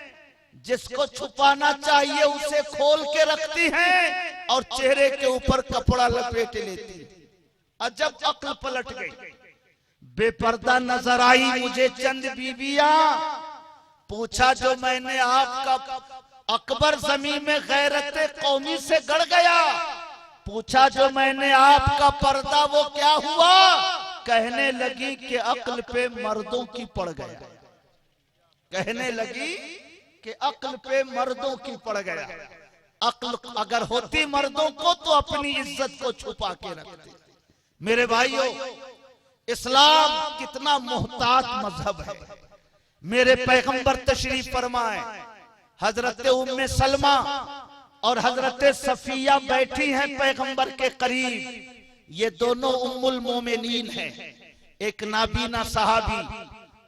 जिसको छुपाना चाहिए उसे खोल के रखती हैं और चेहरे के ऊपर कपड़ा लपेट लेती है। अजब अक्ल पलट गई। बेपर्दा नजर आई मुझे चंद बीबियां, पूछा जो मैंने आपका अकबर जमीन में गैरत कौमी से गड़ गया, पूछा जो मैंने आपका पर्दा वो क्या हुआ? कहने लगी कि अक्ल पे मर्दों की पड़ गया। कहने लगी कि अक्ल पे मर्दों की पड़ गया। अक्ल अगर होती मर्दों को तो अपनी इज्जत को छुपा के रखते। मेरे भाइयों, इस्लाम कितना मोहतात मजहब है। मेरे पैगंबर तशरीफ फरमाए, हजरत उम्मे सलमा और हजरत सफिया बैठी हैं पैगंबर के करीब। ये दोनों उम्मुल मोमिनीन हैं। एक नाबीना सहाबी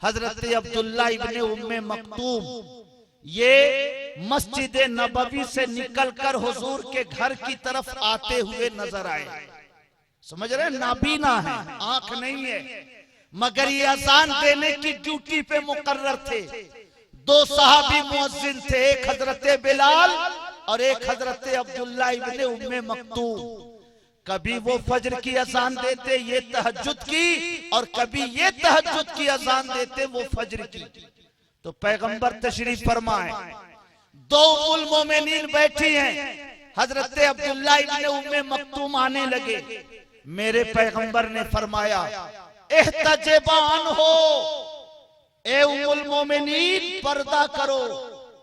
हजरत अब्दुल्ला इब्ने उम्मे मक्तूम, ये मस्जिद नबवी से निकलकर हुजूर के घर की तरफ आते हुए नजर आए। समझ रहे, नाबीना है, आंख नहीं है, मगर ये अजान देने की ड्यूटी पे मुकर्रर थे। दो सहाबी मुअज्जिन थे, एक हजरत बिलाल और एक हजरत अब्दुल्ला इब्ने उम्मे मक्तूम। कभी वो फजर की अजान देते, ये तहज्जुद की, और कभी ये तहज्जुद की अजान देते, वो फजर की। तो पैगंबर तशरीफ फरमाए, दो उम्मुल मोमिनीन बैठी हैं, हजरत अब्दुल्ला इब्ने उम्मे मक्तूम आने लगे। मेरे पैगंबर ने फरमाया, एहतजबान हो, ए उम्मुल मोमिनीन, पर्दा करो,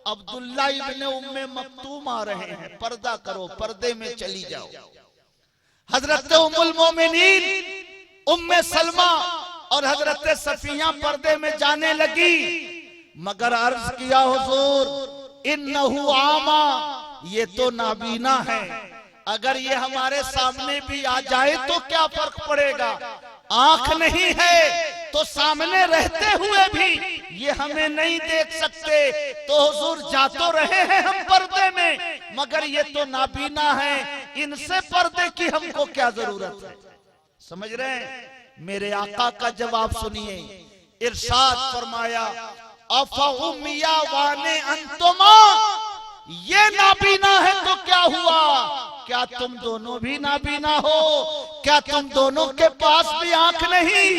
अब्दुल्ला इब्ने उम्मे मक्तूम आ रहे हैं, पर्दा करो, पर्दे में चली जाओ। हजरत उम्मुल मोमिनीन उम्मे सलमा और हजरत सफिया पर्दे में जाने लगी, मगर अर्ज किया, हुजूर इन्नहु आमा, ये तो नाबीना है, अगर ये हमारे सामने भी आ जाए तो क्या फर्क पड़ेगा? आंख नहीं है तो सामने रहते हुए भी ये हमें नहीं देख सकते, तो हुजूर जा तो रहे हैं हम पर्दे में, मगर ये तो नाबीना है, इनसे पर्दे की हमको क्या जरूरत है? समझ रहे हैं? मेरे आका का जवाब सुनिए, इरशाद फरमाया, अफउमिया वाने अंतुमा, ये नाबीना है तो क्या हुआ? क्या तुम दोनों भी नाबीना हो? क्या तुम दोनों के पास भी आंख नहीं?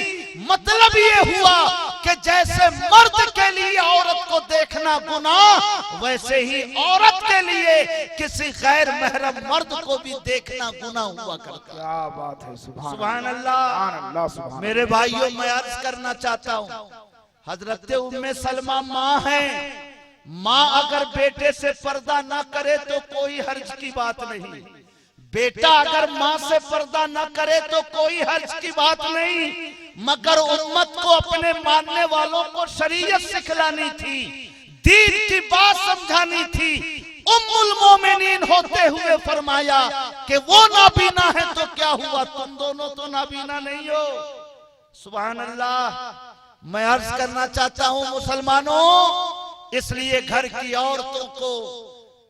मतलब ये हुआ कि जैसे मर्द के लिए औरत को देखना गुनाह, वैसे ही औरत के लिए किसी गैर महरम मर्द को भी देखना गुनाह हुआ करता। क्या बात है, सुभान अल्लाह। मेरे भाइयों, मैं अर्ज करना चाहता हूँ, हजरत उम्मे सलमा माँ है, माँ अगर बेटे से पर्दा ना करे तो कोई हर्ज की बात नहीं, बेटा अगर माँ से पर्दा ना करे तो कोई हर्ज की बात नहीं, मगर उम्मत को, अपने मानने वालों को शरीयत सिखलानी थी, दीन की बात समझानी थी। उम्मुल मोमिनीन होते हुए फरमाया कि वो नाबीना है तो क्या हुआ, तुम दोनों तो नाबीना नहीं हो। सुभान अल्लाह। मैं अर्ज करना चाहता हूँ मुसलमानों, इसलिए घर की औरतों को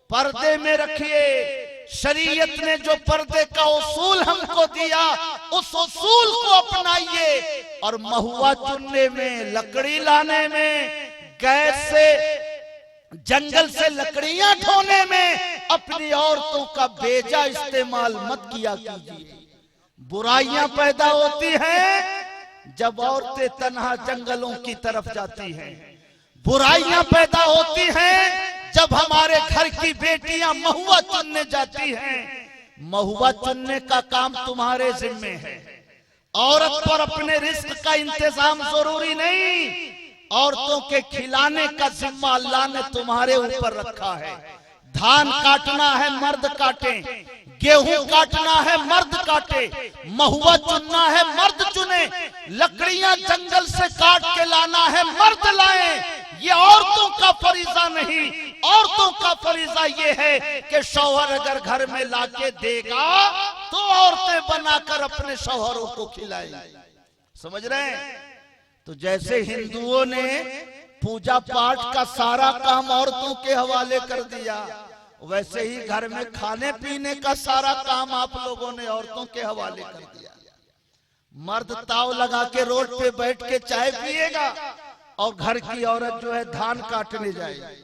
पर्दे में रखिए। शरीयत ने जो पर्दे का उसूल हमको दिया, उस उसूल को अपनाइए, और महुआ चुनने में, लकड़ी लाने में, गैस से, जंगल से लकड़ियां ढोने में अपनी औरतों का बेजा इस्तेमाल मत किया कीजिए। बुराइयां पैदा होती हैं जब औरतें तन्हा जंगलों की तरफ जाती हैं। बुराइयां पैदा होती हैं जब हमारे घर की बेटियां महुआ चुनने जाती हैं। महुआ चुनने का काम तुम्हारे जिम्मे है। औरत पर अपने रिस्क का इंतजाम जरूरी नहीं, औरतों के खिलाने का जिम्मा अल्लाह ने तुम्हारे ऊपर रखा है। धान काटना है मर्द काटे, गेहूं काटना है मर्द काटे, महुआ चुनना है मर्द चुने, लकड़ियां जंगल से काट के लाना है मर्द लाए। ये औरतों का फरीजा नहीं, औरतों का फरीजा ये है कि शौहर अगर घर में लाके देगा तो औरतें बनाकर अपने शौहरों को खिलाएं। समझ रहे हैं? तो जैसे हिंदुओं ने पूजा पाठ का सारा काम औरतों के हवाले कर दिया, वैसे ही घर में खाने पीने का सारा काम आप लोगों ने औरतों के हवाले कर दिया। मर्द ताव लगा के रोड पे बैठ के चाय पिएगा और घर की औरत जो है धान काटने जाएगी।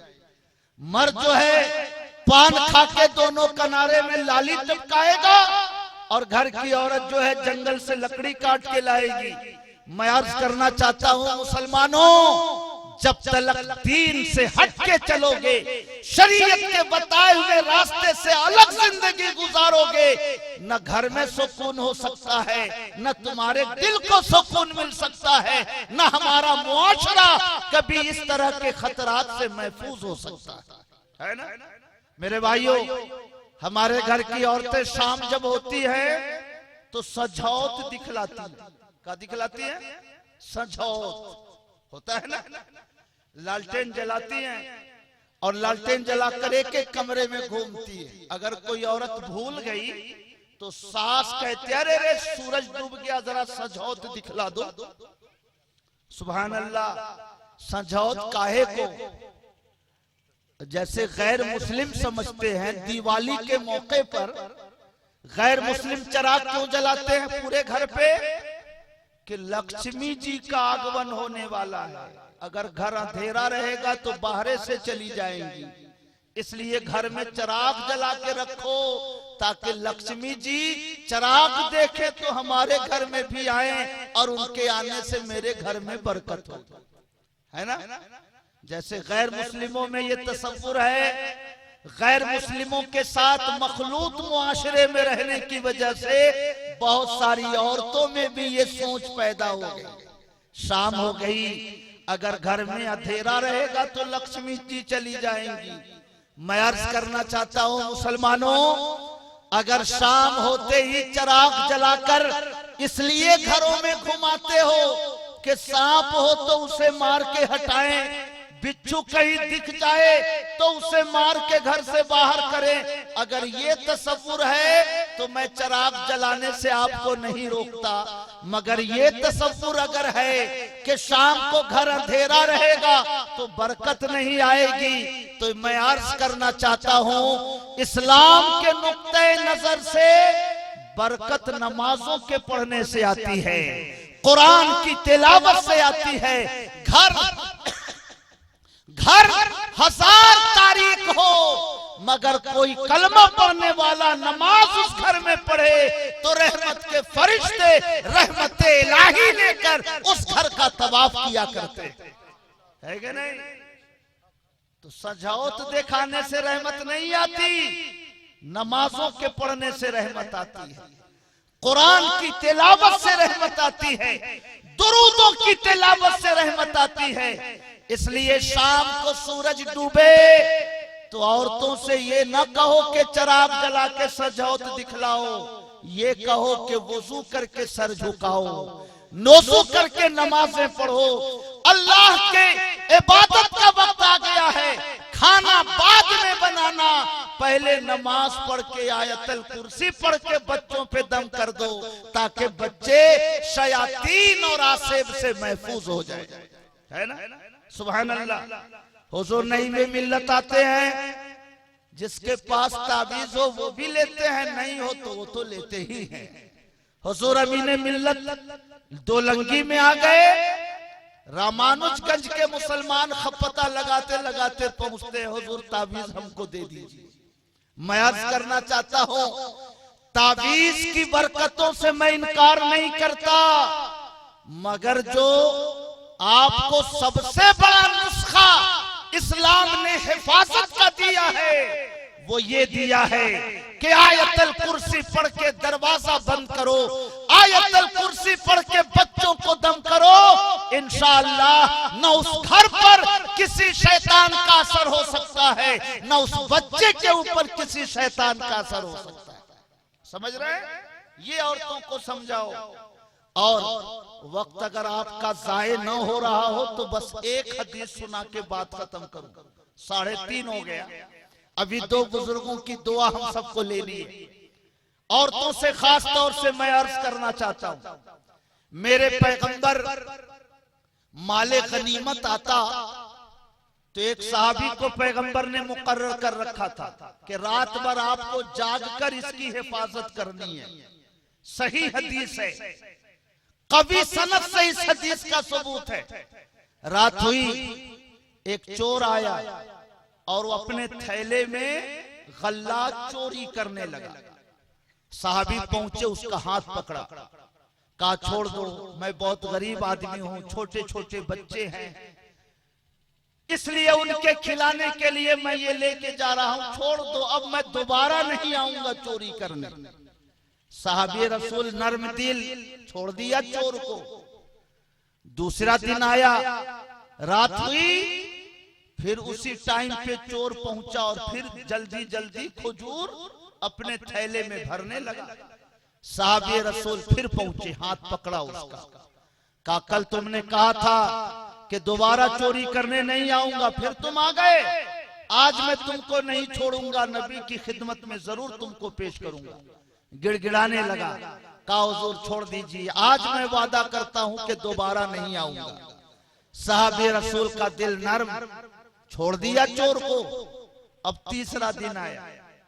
मर्द जो है पान खा के दोनों किनारे में लाली टपकाएगा और घर की औरत जो है जंगल से लकड़ी काट के लाएगी। मैं अर्ज करना चाहता हूं मुसलमानों, जब तक दीन से हट के चलोगे, शरीयत के बताए हुए रास्ते से अलग जिंदगी गुजारोगे, न घर में सुकून हो सकता है, न तुम्हारे दिल को सुकून मिल सकता है, न हमारा मुआशरा कभी इस तरह के खतरात से महफूज हो सकता है ना। मेरे भाइयों, हमारे घर की औरतें शाम जब होती है तो सजौत दिखलाती है। क्या दिखलाती है? सजौत होता है ना। लालटेन जलाती हैं और लालटेन जलाकर एक एक कमरे में घूमती है। अगर कोई औरत भूल गई तो सास कहती है, अरे रे सूरज डूब गया, जरा सजौत दिखला दो। सुभान अल्लाह। सजौत काहे को? जैसे गैर मुस्लिम समझते हैं दिवाली के मौके पर गैर मुस्लिम चिराग क्यों जलाते हैं पूरे घर पे? कि लक्ष्मी जी का आगमन होने वाला है। अगर घर अंधेरा रहेगा तो बाहर से चली जाएंगी, इसलिए घर में चिराग जला के रखो ताकि लक्ष्मी जी चिराग देखे तो हमारे घर में भी आए और उनके आने से मेरे घर में बरकत हो, है ना। जैसे गैर मुस्लिमों में ये तसव्वुर है, गैर मुस्लिमों के साथ मखलूत मुआशरे में रहने की वजह से बहुत सारी औरतों में भी ये सोच पैदा हो गई। शाम हो गई, अगर घर में अंधेरा रहेगा तो लक्ष्मी जी चली जाएंगी। मैं अर्ज करना चाहता हूँ मुसलमानों, अगर शाम होते ही चिराग जलाकर इसलिए घरों में घुमाते हो कि सांप हो तो उसे मार के हटाएं, बिच्छू कहीं दिख जाए तो उसे मार के घर से बाहर करें, अगर ये तसव्वुर है तो मैं चिराग जलाने से आपको नहीं रोकता। मगर ये तसव्वुर अगर है कि शाम को घर अंधेरा रहेगा तो बरकत नहीं आएगी, तो मैं अर्ज करना चाहता हूँ इस्लाम के नुक्ते नजर से बरकत नमाजों के पढ़ने से आती है, कुरान की तिलावत से आती है। घर हजार तारीख हो मगर कोई कलमा पढ़ने वाला नमाज उस घर में पढ़े तो रहमत के फरिश्ते रहमत इलाही लेकर उस घर का तवाफ किया करते है कि नहीं। तो सजावट दिखाने से रहमत नहीं आती, नमाजों के पढ़ने से रहमत आती है, कुरान की तिलावत से रहमत आती है, दुरूदों की तिलावत से रहमत आती है। इसलिए शाम को सूरज डूबे तो औरतों से ये न कहो कि चिराग जला के सजावट दिखलाओ, ये कहो कि वुजू करके सर झुकाओ, नोजू करके नमाजें पढ़ो। अल्लाह के इबादत का वक्त आ गया है, खाना बाद में बनाना, पहले नमाज पढ़ के आयतल कुर्सी पढ़ के बच्चों पे दम कर दो ताकि बच्चे शयातीन और आसेब से महफूज हो जाए, है ना। सुभान अल्लाह। हुजूर नई में मिल्लत आते हैं, जिसके पास ताबीज हो वो भी लेते हैं, नहीं हो तो वो तो लेते ही हैं। हुजूर अमीने मिल्लत दोलंगी में आ गए, रामानुजगंज के मुसलमान खपता लगाते लगाते पहुंचते हैं, हुजूर ताबीज हमको दे दीजिए। मैं अर्ज करना चाहता हूं, ताबीज की बरकतों से मैं इनकार नहीं करता, मगर जो आपको सबसे बड़ा नुस्खा इस्लाम ने हिफाजत का दिया है वो ये दिया है कि आयतल कुर्सी पढ़ के दरवाजा बंद करो, आयतल कुर्सी पढ़ के बच्चों को दम करो, इंशाअल्लाह न उस घर पर किसी शैतान का असर हो सकता है, न उस बच्चे के ऊपर किसी शैतान का असर हो सकता है। समझ रहे हैं? ये औरतों को समझाओ। और वक्त अगर आपका जाये न हो रहा हो तो बस एक हदीस सुना के बात खत्म करूं, 3:30 हो गया। अभी 2 बुजुर्गों की दुआ हम सबको लेनी है। औरतों से खास तौर से मैं अर्ज करना चाहता हूं, मेरे पैगंबर माले गनीमत आता तो एक साहबी को पैगंबर ने मुकर्रर कर रखा था कि रात भर आपको जागकर इसकी हिफाजत करनी है। सही हदीस है, कभी सनद से इस हदीस का सबूत है। रात हुई, एक चोर आया और वो अपने थैले में गल्ला चोरी करने लगा। साहबी पहुंचे, उसका हाथ पकड़ा, कहा छोड़ दो, मैं बहुत गरीब आदमी हूं, छोटे छोटे बच्चे हैं, इसलिए उनके खिलाने के लिए मैं ये लेके जा रहा हूं, छोड़ दो, अब मैं दोबारा नहीं आऊंगा चोरी करने। साहबी रसूल नर्म दिल, छोड़ दिया चोर को। दूसरा दिन आया, रात हुई, फिर उसी टाइम पे चोर पहुंचा और फिर जल्दी जल्दी खजूर अपने थैले में भरने लगा। साहबी रसूल फिर पहुंचे, हाथ पकड़ा उसका, कहा कल तुमने कहा था कि दोबारा चोरी करने नहीं आऊंगा, फिर तुम आ गए, आज मैं तुमको नहीं छोड़ूंगा, नबी की खिदमत में जरूर तुमको पेश करूंगा। गिड़गिड़ाने लगा, कहा हुजूर छोड़ दीजिए, आज मैं वादा करता हूं कि दोबारा नहीं आऊंगा। साहबे रसूल का दिल नर्म, छोड़ दिया चोर को। अब तीसरा दिन आया,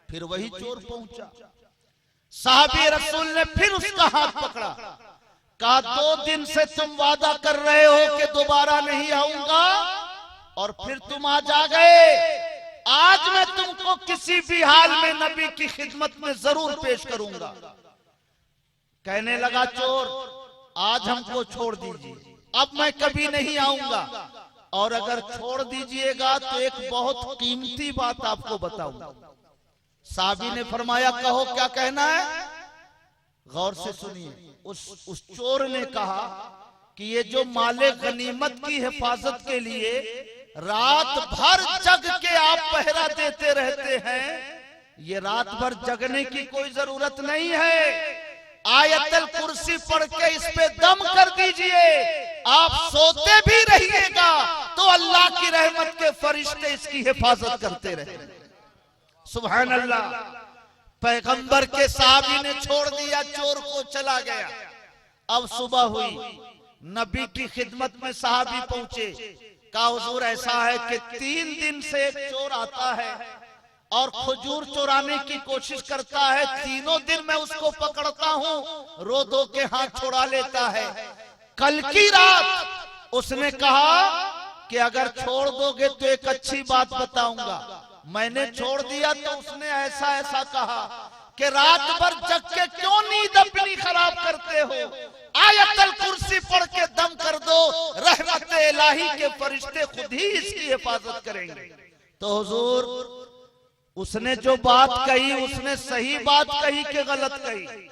फिर वही चोर पहुंचा। साहबे रसूल ने फिर उसका हाथ पकड़ा, कहा 2 दिन से तुम वादा कर रहे हो कि दोबारा नहीं आऊंगा और फिर तुम आज आ गए, आज मैं तुमको किसी भी हाल में नबी की खिदमत में जरूर पेश करूंगा। कहने लगा चोर, आज हमको छोड़ दीजिए, अब मैं कभी नहीं आऊंगा, और अगर छोड़ दीजिएगा तो एक बहुत कीमती बात आपको बताऊंगा। साहबी ने फरमाया कहो क्या कहना है। गौर से सुनिए, उस चोर ने कहा कि ये जो माले गनीमत की हिफाजत के लिए रात भर जग के आप पहरा देते रहते हैं, ये रात भर जगने की कोई जरूरत नहीं है। आयतल कुर्सी पढ़ के इस पे दम कर दीजिए, आप सोते भी रहिएगा तो अल्लाह की रहमत के फरिश्ते इसकी हिफाजत करते रहे। सुभान अल्लाह। पैगंबर के साहबी ने छोड़ दिया चोर को, चला गया। अब सुबह हुई, नबी की खिदमत में साहबी पहुंचे, कहा हुजूर ऐसा है कि 3 दिन से एक चोर आता है और खजूर चुराने की कोशिश करता है, तीनों दिन मैं उसको पकड़ता हूँ, रो दो के हाथ छोड़ा लेता है। कल की रात उसने कहा कि अगर छोड़ दोगे तो एक अच्छी बात बताऊंगा। मैंने छोड़ दिया तो उसने ऐसा ऐसा कहा कि रात भर जग के क्यों नींद अपनी खराब करते हो, आयतल कुर्सी पढ़ के दम कर दो, रहमत इलाही के फरिश्ते खुद ही इसकी हिफाजत करेंगे। तो हुजूर उसने जो बात कही उसने सही बात कही कि गलत कही।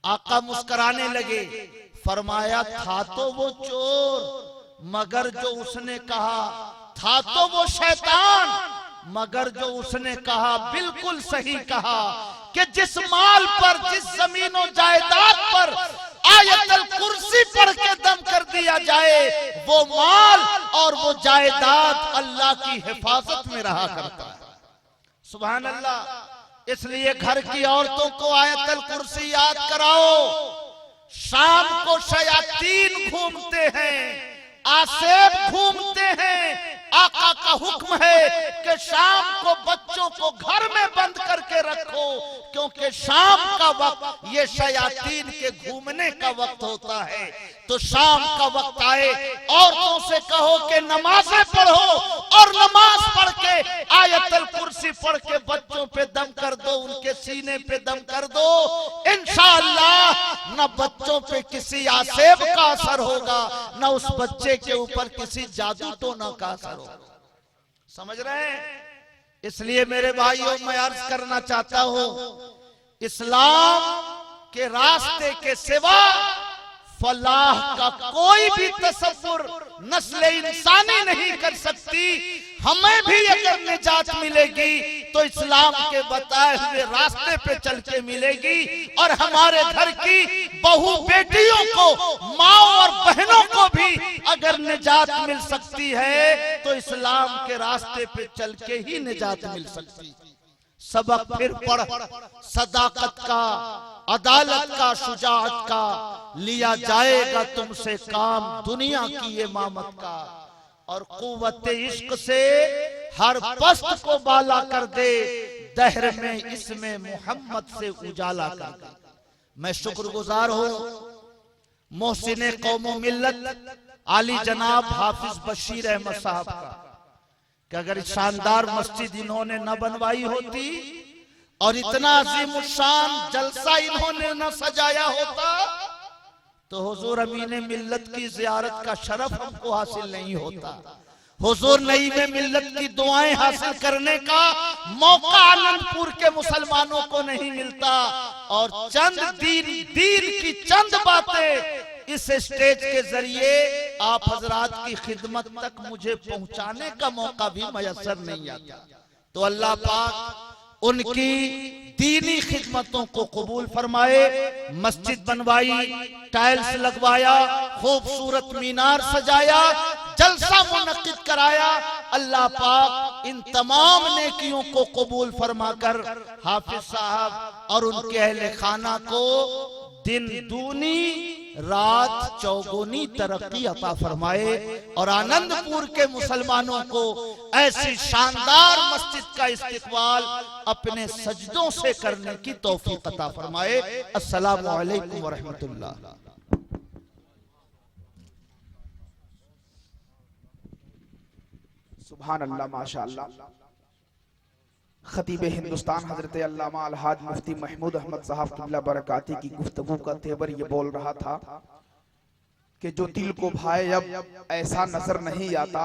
आका मुस्कुराने लगे, फरमाया था तो वो चोर, मगर जो उसने कहा, था तो वो शैतान, मगर जो उसने कहा बिल्कुल सही कहा कि जिस माल पर, जिस जमीन और जायदाद पर आयतल कुर्सी पढ़ के दम कर दिया जाए, वो माल और वो जायदाद अल्लाह की हिफाजत में रहा करता है। सुभान अल्लाह। इसलिए घर की औरतों को आयतल कुर्सी याद कराओ। शाम को शयातीन घूमते हैं, आसेब घूमते हैं। आका का हुक्म है कि शाम को बच्चों को घर में बंद करके रखो, क्योंकि शाम का वक्त ये शयातीन के घूमने का वक्त होता है। तो शाम का वक्त आए, औरतों से कहो कि नमाजें पढ़ो और नमाज पढ़ के आयतल कुर्सी पढ़ के बच्चों पे दम कर दो, उनके सीने पे दम कर दो। इंशाअल्लाह न बच्चों पे किसी आसेब का असर होगा, न उस बच्चे के ऊपर किसी जादू टोना का असर होगा। समझ रहे हैं? इसलिए मेरे भाइयों मैं अर्ज करना चाहता हूं, इस्लाम के रास्ते के सिवा फलाह का कोई भी तसव्वुर नस्ल इंसानी नहीं कर सकती। हमें भी अगर निजात मिलेगी तो इस्लाम के बताए हुए रास्ते पे चल के मिलेगी, और हमारे घर की बहू बेटियों को, माँ और बहनों को भी अगर निजात मिल सकती है तो इस्लाम के रास्ते पे चल के ही निजात मिल सकती है। सबक फिर पढ़, सदाकत का, अदालत का, शुजाअत का लिया जाएगा तुमसे काम, दुनिया की ये मामत का, और कुव्वत इश्क से हर पस्त को बाला कर दे, दहर में इसमें मोहम्मद से उजाला कर दे। मैं शुक्रगुजार हूँ मोहसिने कौमो मिल्लत आली जनाब हाफिज बशीर अहमद साहब का, कि अगर शानदार मस्जिद इन्होंने न बनवाई होती और इतना अजीम शान जलसा इन्होंने न सजाया होता तो हुजूर अमीन मिल्लत की जियारत का शरफ हमको हासिल नहीं होता। हुजूर नई में मिल्लत की दुआएं हासिल करने का मौका आनंदपुर के मुसलमानों को नहीं मिलता। और चंद दीन की चंद बातें इस स्टेज के जरिए आप हजरात की खिदमत तक मुझे पहुंचाने का मौका भी मयसर नहीं आता। तो अल्लाह पाक उनकी दीनी खिदमतों को कबूल फरमाए। मस्जिद बनवाई, टाइल्स लगवाया, खूबसूरत मीनार सजाया, जलसा मुनक्किद कराया। अल्लाह पाक इन तमाम नेकियों को कबूल फरमाकर हाफिज साहब और उनके अहले खाना को दिन दूनी रात चौगुनी तरक्की अता फरमाए और आनंदपुर के मुसलमानों को ऐसी शानदार मस्जिद का इस्तिकबाल अपने सजदों से करने की तौफीक अता फरमाए। अस्सलामु अलैकुम व रहमतुल्लाह। सुभान अल्लाह, माशाअल्लाह। खतीब हिंदुस्तान हजरत अल्लामा अलहाज मुफ्ती महमूद अहमद साहब क़िबला बरकाती की गुफ्तगू का तेवर ये बोल रहा था कि जो दिल को भाए अब ऐसा नजर नहीं आता,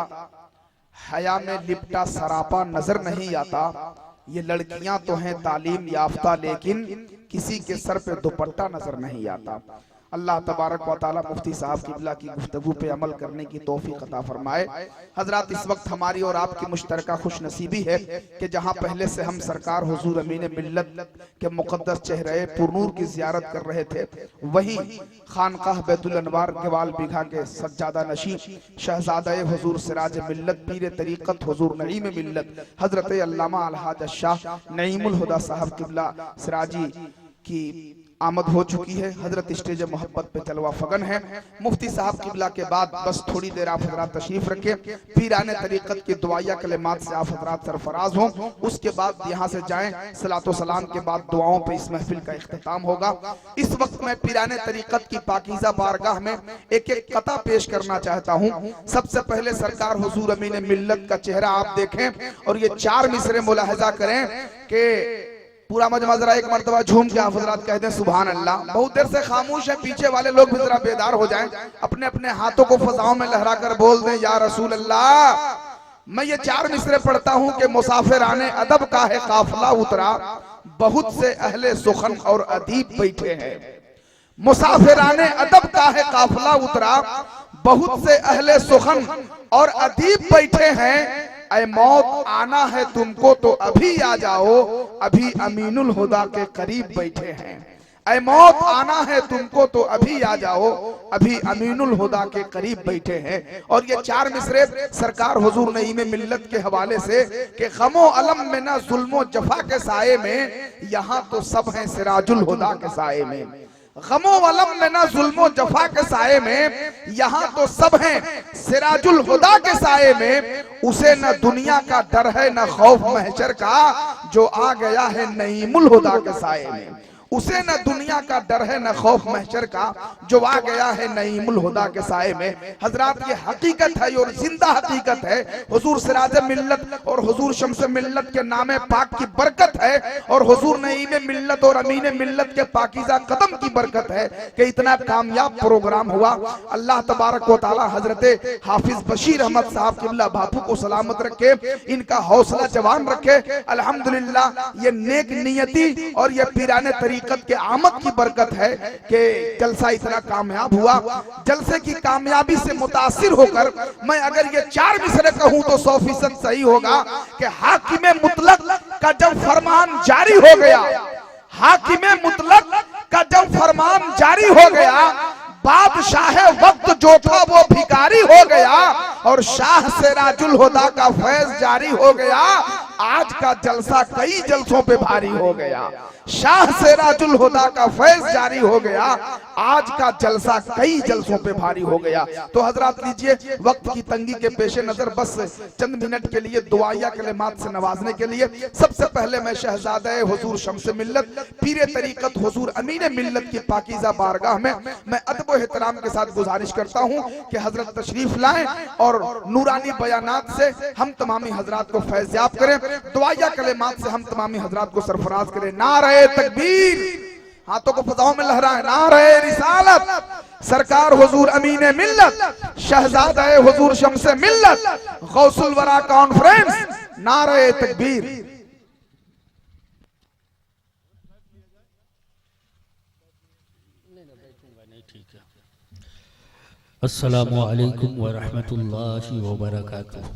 हया में लिपटा सरापा नजर नहीं आता। ये लड़कियां तो हैं तालीम याफ्ता लेकिन किसी के सर पे दुपट्टा नजर नहीं आता। अल्लाह तबारक व तआला मुफ्ती साहब क़िबला की गुफ्तगू पे अमल करने की तौफीक अता फरमाए। हजरात, इस वक्त हमारी और आपकी मुश्तरका खुशनसीबी है कि जहां पहले से हम सरकार हुजूर अमीन मिल्लत के मुक़द्दस चेहरे पुरनूर की ज़ियारत कर रहे थे, वहीं खानकाह बैतुल अनवार गेवाल बीघा के सज्जादा नशीं शहजादा हुजूर सिराज मिल्लत पीर तरीक़त हुजूर नईम मिल्लत हजरत अल्लामा अलहाज शाह नईमुल हुदा साहब क़िबला सिराजी की आमद हो चुकी है। हजरत स्टेज मोहब्बत पे जलवा फगन है। मुफ्ती साहब क़िबला के बाद बस थोड़ी देर आप हजरात तशरीफ रखें, पीराने तरीक़त की दुआया कलिमात से आप हजरात सरफराज हों। उसके बाद यहाँ से जाएं, सलातो सलाम के बाद दुआओं पे इस महफिल का इख्तिताम होगा। इस वक्त मैं पीराने तरीक़त की पाकीज़ा बारगाह में एक एक कता पेश करना चाहता हूँ। सबसे पहले सरकार हुजूर अमीन मिल्लत का चेहरा आप देखें और ये चार मिसरे मुलाहजा करें कि पूरा मजमा जरा एक मर्तबा झूम के आप हजरात कहते हैं सुभान अल्लाह। बहुत देर से खामोश है, पीछे वाले लोग भी जरा बेदार हो जाएं, अपने अपने हाथों को फजाओं में लहरा कर बोल दें या रसूल अल्लाह। मैं ये चार मिसरे पढ़ता हूँ कि मुसाफिराने अदब का है काफिला उतरा, बहुत से अहले सुखन और अदीब बैठे हैं। मुसाफिराने अदब का है काफिला उतरा, बहुत से अहले सुखन और अदीब बैठे हैं। ऐ मौत आना है तुमको तो अभी आ जाओ, अभी अमीनुल हुदा के करीब बैठे हैं। ऐ मौत आना है तुमको तो अभी आ जाओ, अभी अमीनुल हुदा के करीब बैठे हैं। और ये चार मिसरे सरकार हुजूर नईम मिल्लत के हवाले से कि गमो अलम में ना जुल्मो जफा के साए में, यहाँ तो सब हैं सिराजुल हुदा के साए में। गमो अलम में ना जुल्मो जफा के साए में, यहाँ तो सब हैं सिराजुल हुदा के साए में। उसे न दुनिया का डर है न खौफ महशर का, जो आ गया है नईमुल हुदा के साए में। उसे न दुनिया का डर है न खौफ महशर का, जो आ गया है नईमुल हुदा के साए में। हजरात, ये हकीकत है और जिंदा हकीकत है। हुजूर सिराज मिल्लत और हुजूर शम्स मिल्लत के नामे पाक की बरकत है और हुजूर नईम मिल्लत और अमीन मिल्लत के पाकीज़ा कदम की बरकत है कि इतना कामयाब प्रोग्राम हुआ। अल्लाह तबारक व तआला हजरत हाफिज बशीर अहमद साहब क़िबला बापू को सलामत रखे, इनका हौसला जवान रखे। अल्हम्दुलिल्लाह, ये नेक नियति और ये पीराने तरीक़त के आमद की बरकत है कि जलसा इतना कामयाब हुआ। जलसे की कामयाबी से मुतासिर होकर मैं अगर ये चार मिसरे कहूं तो 100% सही होगा कि हाकिम मुतलक का जब फरमान जारी हो गया, हाकिम मुतलक का जब फरमान जारी हो गया, बादशाह वक्त जो था वो भिखारी हो गया और शाह सिराजुल हुदा का फैज जारी हो गया। आज का जलसा कई जलसों पे भारी हो गया। शाह सिराजुल हुदा का फैज जारी हो गया, आज का जलसा कई जलसों पे भारी हो गया। तो हजरात लीजिए, वक्त की तंगी के पेश नजर बस चंद मिनट के लिए दुआया कलिमात से नवाजने के लिए सबसे पहले मैं शहजादा हुजूर शम्स मिल्लत पीर तरीक़त हुजूर अमीन मिल्लत की पाकीज़ा बारगाह में मैं अदब व एहतराम के साथ गुजारिश करता हूँ कि हजरत तशरीफ लाएं और नूरानी बयानात से हम तमामी हजरात को फैज़याब करें, दुआया कलिमात से हम तमामी हजरात को सरफराज करें। नारे तकबीर, हाथों को फजाओं में लहराएं, नारे रिसालत, सरकार हुजूर अमीन मिल्लत शहजादा हुजूर शम्से मिल्लत गौसुल वरा कॉन्फ्रेंस नारे तकबीर। अस्सलामु अलैकुम व रहमतुल्लाहि व बरकातुहू।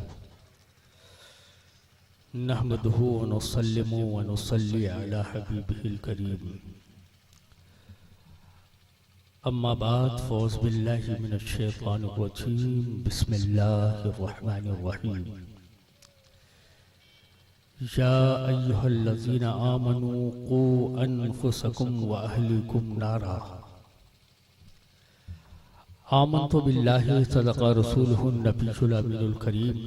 नहमदुहु व नुसल्लिमु व नुसल्ली अला हबीबिहिल करीम। अम्मा बाद फ़ौज़ बिल्लाहि मिनश शैतानिर रजीम। बिस्मिल्लाहिर रहमानिर रहीम। या अय्युहल्लज़ीना आमनू क़ू अनफुसकुम व अहलीकुम नारा। आमन्तु बिल्लाहि सदक़ा रसूलुहुन नबियुल अमीनुल करीम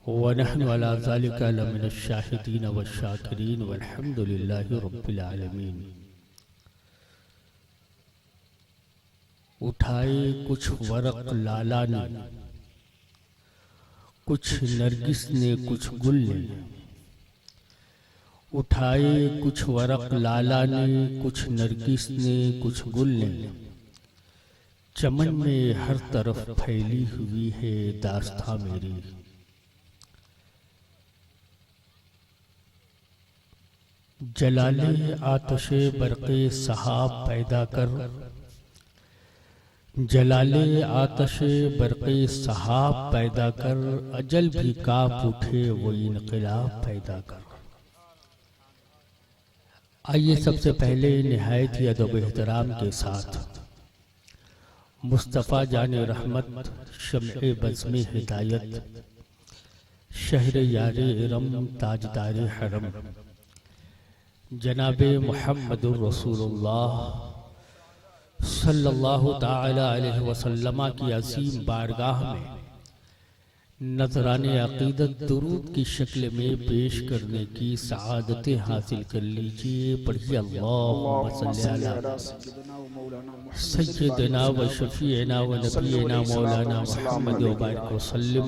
व नहनु अला ज़ालिका लमिनश शाहिदीन वश्शाकिरीन वल्हम्दुलिल्लाहि रब्बिल आलमीन। उठाए कुछ वरक़ लाला ने, कुछ नरगिस ने, कुछ गुल ने। उठाए कुछ वरक़ लाला ने, कुछ नरगिस ने, कुछ गुल ने। चमन में हर तरफ फैली हुई है दास्तां मेरी। जलाले आतशे बरक़े सहाब पैदा कर, जलाले आतशे बरक़े सहाब पैदा कर। अजल भी काँप उठे वो इनक़िलाब पैदा कर। आइए सबसे पहले निहायत ही अदब एहतराम के साथ मुस्तफ़ा जाने रहमत शम्ए बज़्मे हिदायत शहर यारे इरम ताजदारे हरम जनाबे मुहम्मदुर रसूलुल्लाह सल्लल्लाहु ताला अलैहि वसल्लम की असीम बारगाह में नज़राने अक़ीदत दुरूद की शक्ल में पेश करने की सआदतें हासिल कर लीजिए। पढ़िए अल्लाहुम्मा सल्ली अला सय्यिदना व शफ़ीअना व नबीना मौलाना मुहम्मद व बारिक वसल्लम।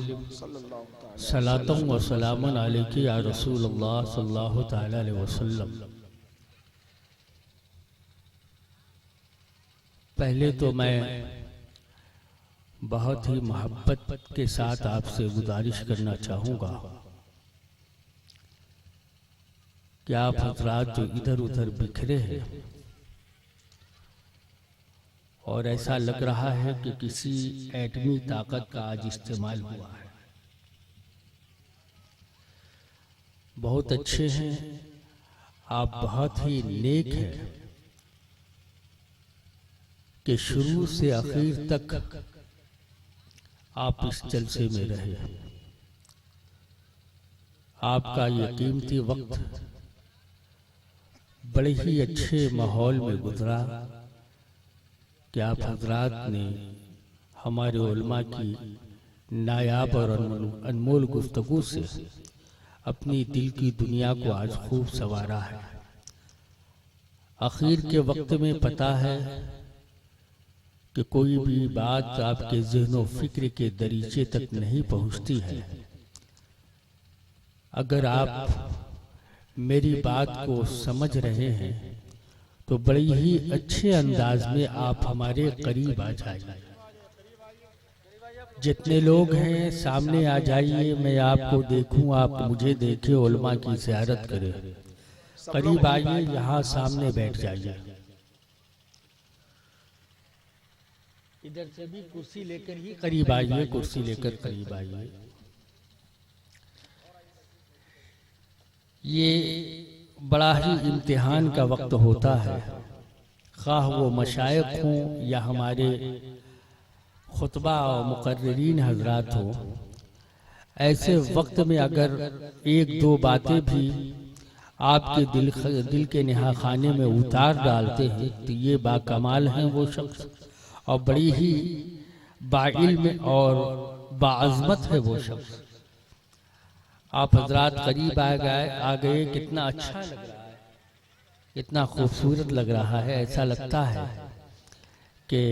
सलातम व सलामन अलैका या रसूलल्लाह सल्लल्लाहु ताला अलैहि वसल्लम। पहले तो मैं बहुत ही मोहब्बत के साथ आपसे गुजारिश करना चाहूँगा कि आप हज़रात जो इधर उधर बिखरे हैं और ऐसा लग रहा है कि किसी एटमी ताकत का आज इस्तेमाल हुआ है, बहुत अच्छे हैं आप, बहुत ही नेक हैं कि शुरू से आखिर तक आप इस जलसे में रहे। आपका ये कीमती वक्त बड़े ही अच्छे माहौल में गुजरा कि आप हजरात ने हमारे उलमा की नायाब और अनमोल गुफ्तगू से अपनी दिल की दुनिया को आज खूब संवारा है। आखिर के वक्त में पता है कि कोई भी बात आपके ज़हनो फिक्र के दरीचे तक नहीं पहुंचती है। अगर आप मेरी बात को समझ रहे हैं तो बड़े ही अच्छे अंदाज में आप हमारे करीब आ जाइए। जितने लोग हैं सामने आ जाइए, मैं आपको देखूं, आप मुझे देखें, उलमा की ज़ियारत करें। करीब आइए, यहाँ सामने बैठ जाइए। इधर से भी कुर्सी लेकर ही करीब आइए, कुर्सी लेकर करीब आइए। ये बड़ा ही इम्तिहान का वक्त होता है, खाह वो मशाइख हों या हमारे खुतबा और मुकर्रिरीन हजरात हो। ऐसे वक्त में अगर एक दो बातें भी आपके दिल के नेहा खाने में उतार डालते हैं तो ये बाकमाल हैं वो शख्स, और बड़ी ही बाइल्म और बाअज़मत है वो शख्स। आप हजरात करीब आ गए, कितना अच्छा लग रहा है, कितना खूबसूरत लग रहा है। ऐसा लगता है कि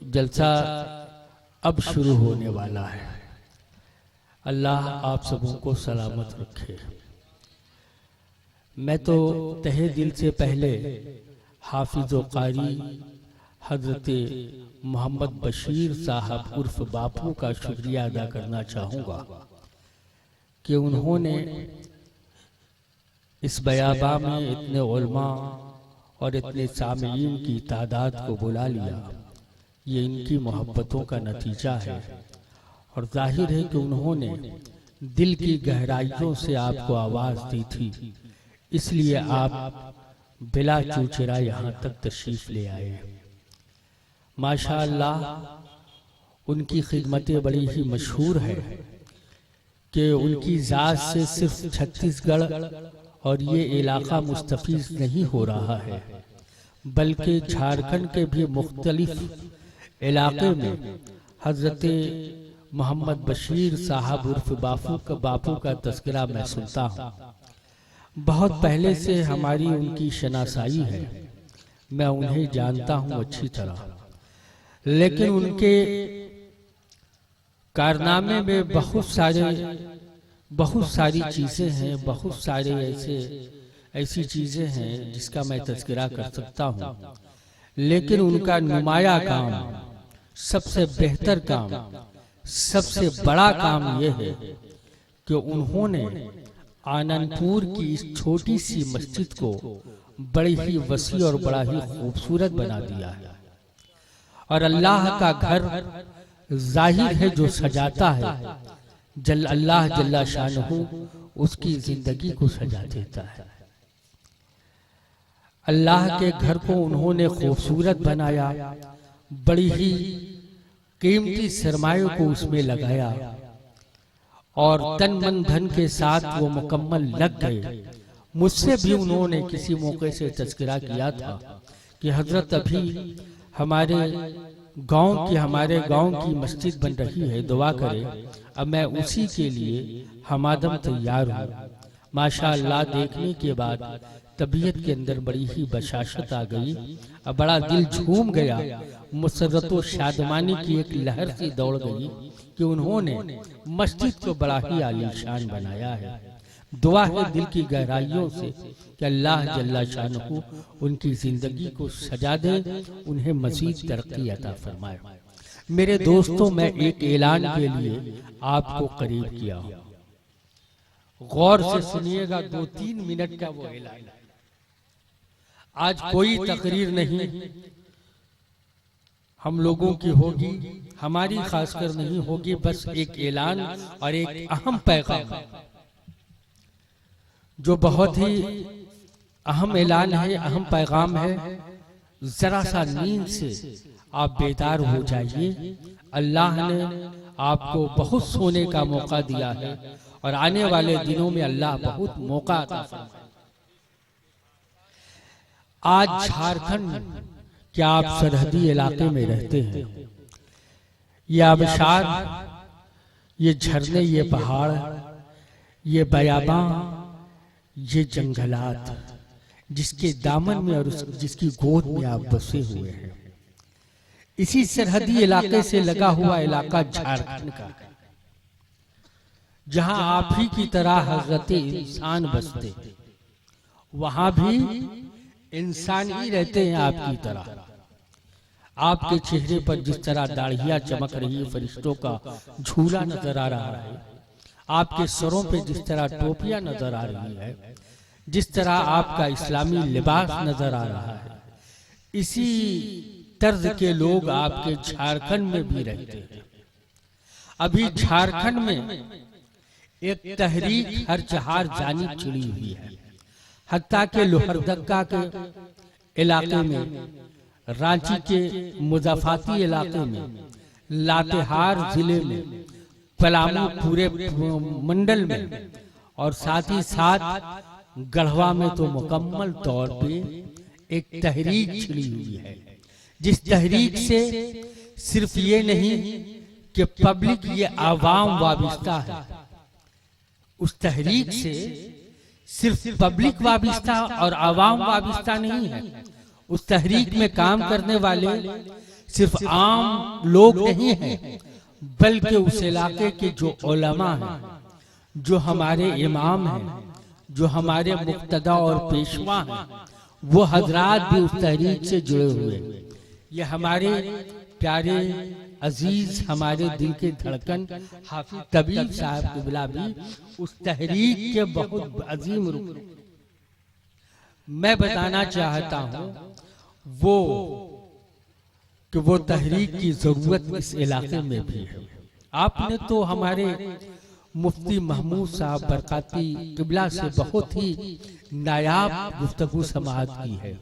जलसा अब शुरू होने वाला है। अल्लाह आप सबों को सलामत रखे। मैं तो तहे दिल से पहले हाफिज़ व क़ारी हजरत मोहम्मद बशीर साहब उर्फ बापू का शुक्रिया अदा करना चाहूँगा कि उन्होंने इस बयाबा में इतने उलमा और इतने सामीन की तादाद को बुला लिया। ये इनकी मोहब्बतों का नतीजा है और जाहिर है कि उन्होंने दिल की गहराइयों से आपको आवाज़ दी थी, इसलिए आप बिला चूचरा यहाँ तक तशरीफ ले आए। माशाअल्लाह उनकी खिदमतें बड़ी ही मशहूर है कि उनकी ज़ात से सिर्फ छत्तीसगढ़ और ये इलाका मुस्तफ़ीज़ नहीं हो रहा है, बल्कि झारखंड के भी मुख्तलिफ इलाके में हज़रत मोहम्मद बशीर साहब उर्फ बापू का तज़किरा मैं सुनता हूँ। बहुत पहले से हमारी उनकी शनासाई है, मैं उन्हें जानता हूँ अच्छी तरह, लेकिन उनके कारनामे में बहुत सारी चीज़ें हैं, बहुत सारे ऐसी चीज़ें हैं जिसका मैं तज़किरा कर सकता हूँ, लेकिन उनका नुमाया काम, सबसे बेहतर काम, सबसे बड़ा काम यह है कि उन्होंने आनंदपुर की इस छोटी सी मस्जिद को बड़ी ही वसी और बड़ा ही खूबसूरत बना दिया है। और अल्लाह का घर जाहिर है जो सजाता है, अल्लाह जल्ला शानहू उसकी जिंदगी को सजा देता है। अल्लाह के घर को उन्होंने खूबसूरत बनाया, बड़ी ही कीमती सरमायों को उसमें लगाया और तन मन धन के साथ वो मुकम्मल लग गए। मुझसे भी उन्होंने किसी मौके से तज़किरा किया था कि हजरत अभी हमारे गांव की मस्जिद बन रही है, दुआ करें। अब मैं उसी के लिए हमादम तैयार हूँ। माशाअल्लाह देखने के बाद तबीयत के अंदर बड़ी ही बशाशत आ गई और बड़ा दिल झूम गया। मुसर्रत व शादमानी की एक लहर सी दौड़ गई कि उन्होंने मस्जिद को बड़ा ही आलीशान बनाया है। दुआ है दिल की गहराइयों से कि अल्लाह जल्ला शानहू उनकी जिंदगी को सजा दे, उन्हें मजीद तरक्की अता फरमाए। मेरे दोस्तों, मैं एक ऐलान के लिए आपको करीब किया, गौर से सुनिएगा। 2-3 मिनट का वो ऐलान। आज कोई तकरीर नहीं हम लोगों की होगी, हमारी खासकर नहीं होगी, बस एक ऐलान और एक अहम पैगाम, जो बहुत ही अहम ऐलान है, अहम पैगाम है। जरा सा नींद से आप बेदार हो जाइए। अल्लाह ने आपको बहुत सोने का मौका दिया है और आने वाले दिनों में अल्लाह बहुत मौका अता फरमाए। आज झारखंड, क्या आप सरहदी इलाके में रहते हैं? ये आबशार, ये झरने, ये पहाड़, ये बयाबां, ये जंगलात, जिसके दामन में और जिसकी गोद में आप बसे हुए हैं, इसी सरहदी इलाके से लगा हुआ इलाका झारखंड का है, जहां आप ही की तरह हजरत इंसान बसते, वहां भी इंसान ही रहते हैं आपकी तरह। आपके चेहरे पर जिस तरह दाढ़ियां चमक रही है, फरिश्तों का झूला नजर आ रहा है, आपके सरों पे जिस तरह टोपियां नजर आ रही है, जिस तरह आपका इस्लामी लिबास नजर आ रहा है, इसी तर्ज के लोग आपके झारखंड में भी रहते हैं। अभी झारखंड में एक तहरीक हर जहार जानी चिड़ी हुई है। हत्ता के लोहरदगा के इलाके में, रांची के मुजफ्फराबाद इलाके में, लातेहार जिले में, पलामू पूरे मंडल में और साथ ही साथ गढ़वा में तो मुकम्मल तौर पे एक तहरीक छिड़ी हुई है, जिस तहरीक से सिर्फ ये नहीं कि पब्लिक, ये आवाम वाबिस्ता है। उस तहरीक से सिर्फ पब्लिक वाबिस्ता और आवाम वाबिस्ता नहीं है। उस तहरीक में काम करने वाले सिर्फ आम लोग नहीं हैं, बल्कि उस इलाके के जो उलमा हैं, जो हमारे इमाम हैं, जो हमारे मुक्तदा और पेशवा हैं, वो हजरात भी उस तहरीक से जुड़े हुए हैं। ये हमारे प्यारे अजीज, हमारे दिल के धड़कन हाफिज तबीब साहब क़िबला भी उस तहरीक के बहुत अजीम रुकन। मैं बताना चाहता हूँ वो तहरीक की जरूरत इस इलाके में भी है। आपने तो हमारे मुफ्ती महमूद साहब बरकाती क़िबला से बहुत ही नायाब गुफ्तगू समाअत की है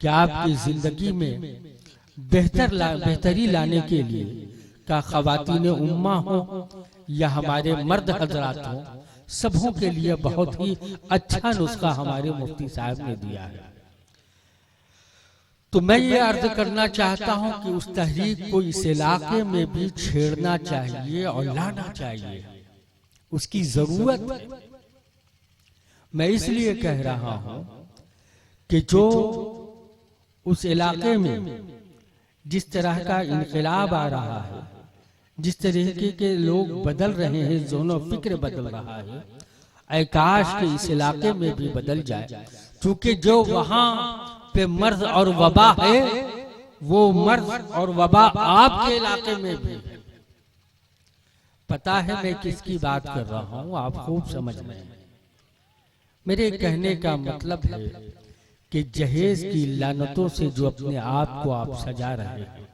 कि आपकी जिंदगी में बेहतरी लाने के लिए का ख़वातीन उम्मा हो या हमारे मर्द हजरात हो, सबों के लिए बहुत ही अच्छा नुस्खा हमारे मुफ्ती साहब ने दिया है। तो मैं ये अर्ज करना चाहता हूं कि उस तहरीक को इस इलाके में भी छेड़ना चाहिए और लाना चाहिए, उसकी जरूरत है। मैं इसलिए कह रहा हूं कि जो उस इलाके में जिस तरह का इनकलाब आ रहा है, जिस तरीके के लोग बदल रहे हैं, जोनो फिक्र बदल रहा है, ऐ काश के इस इलाके में भी बदल जाए। क्योंकि जो वहां पे मर्ज और वबा है, वो मर्ज और वबा आपके इलाके में भी है। पता है मैं किसकी बात कर रहा हूं, आप खूब समझ रहे हैं। मेरे कहने का मतलब है कि जहेज की लानतों से जो अपने आप को आप सजा रहे हैं,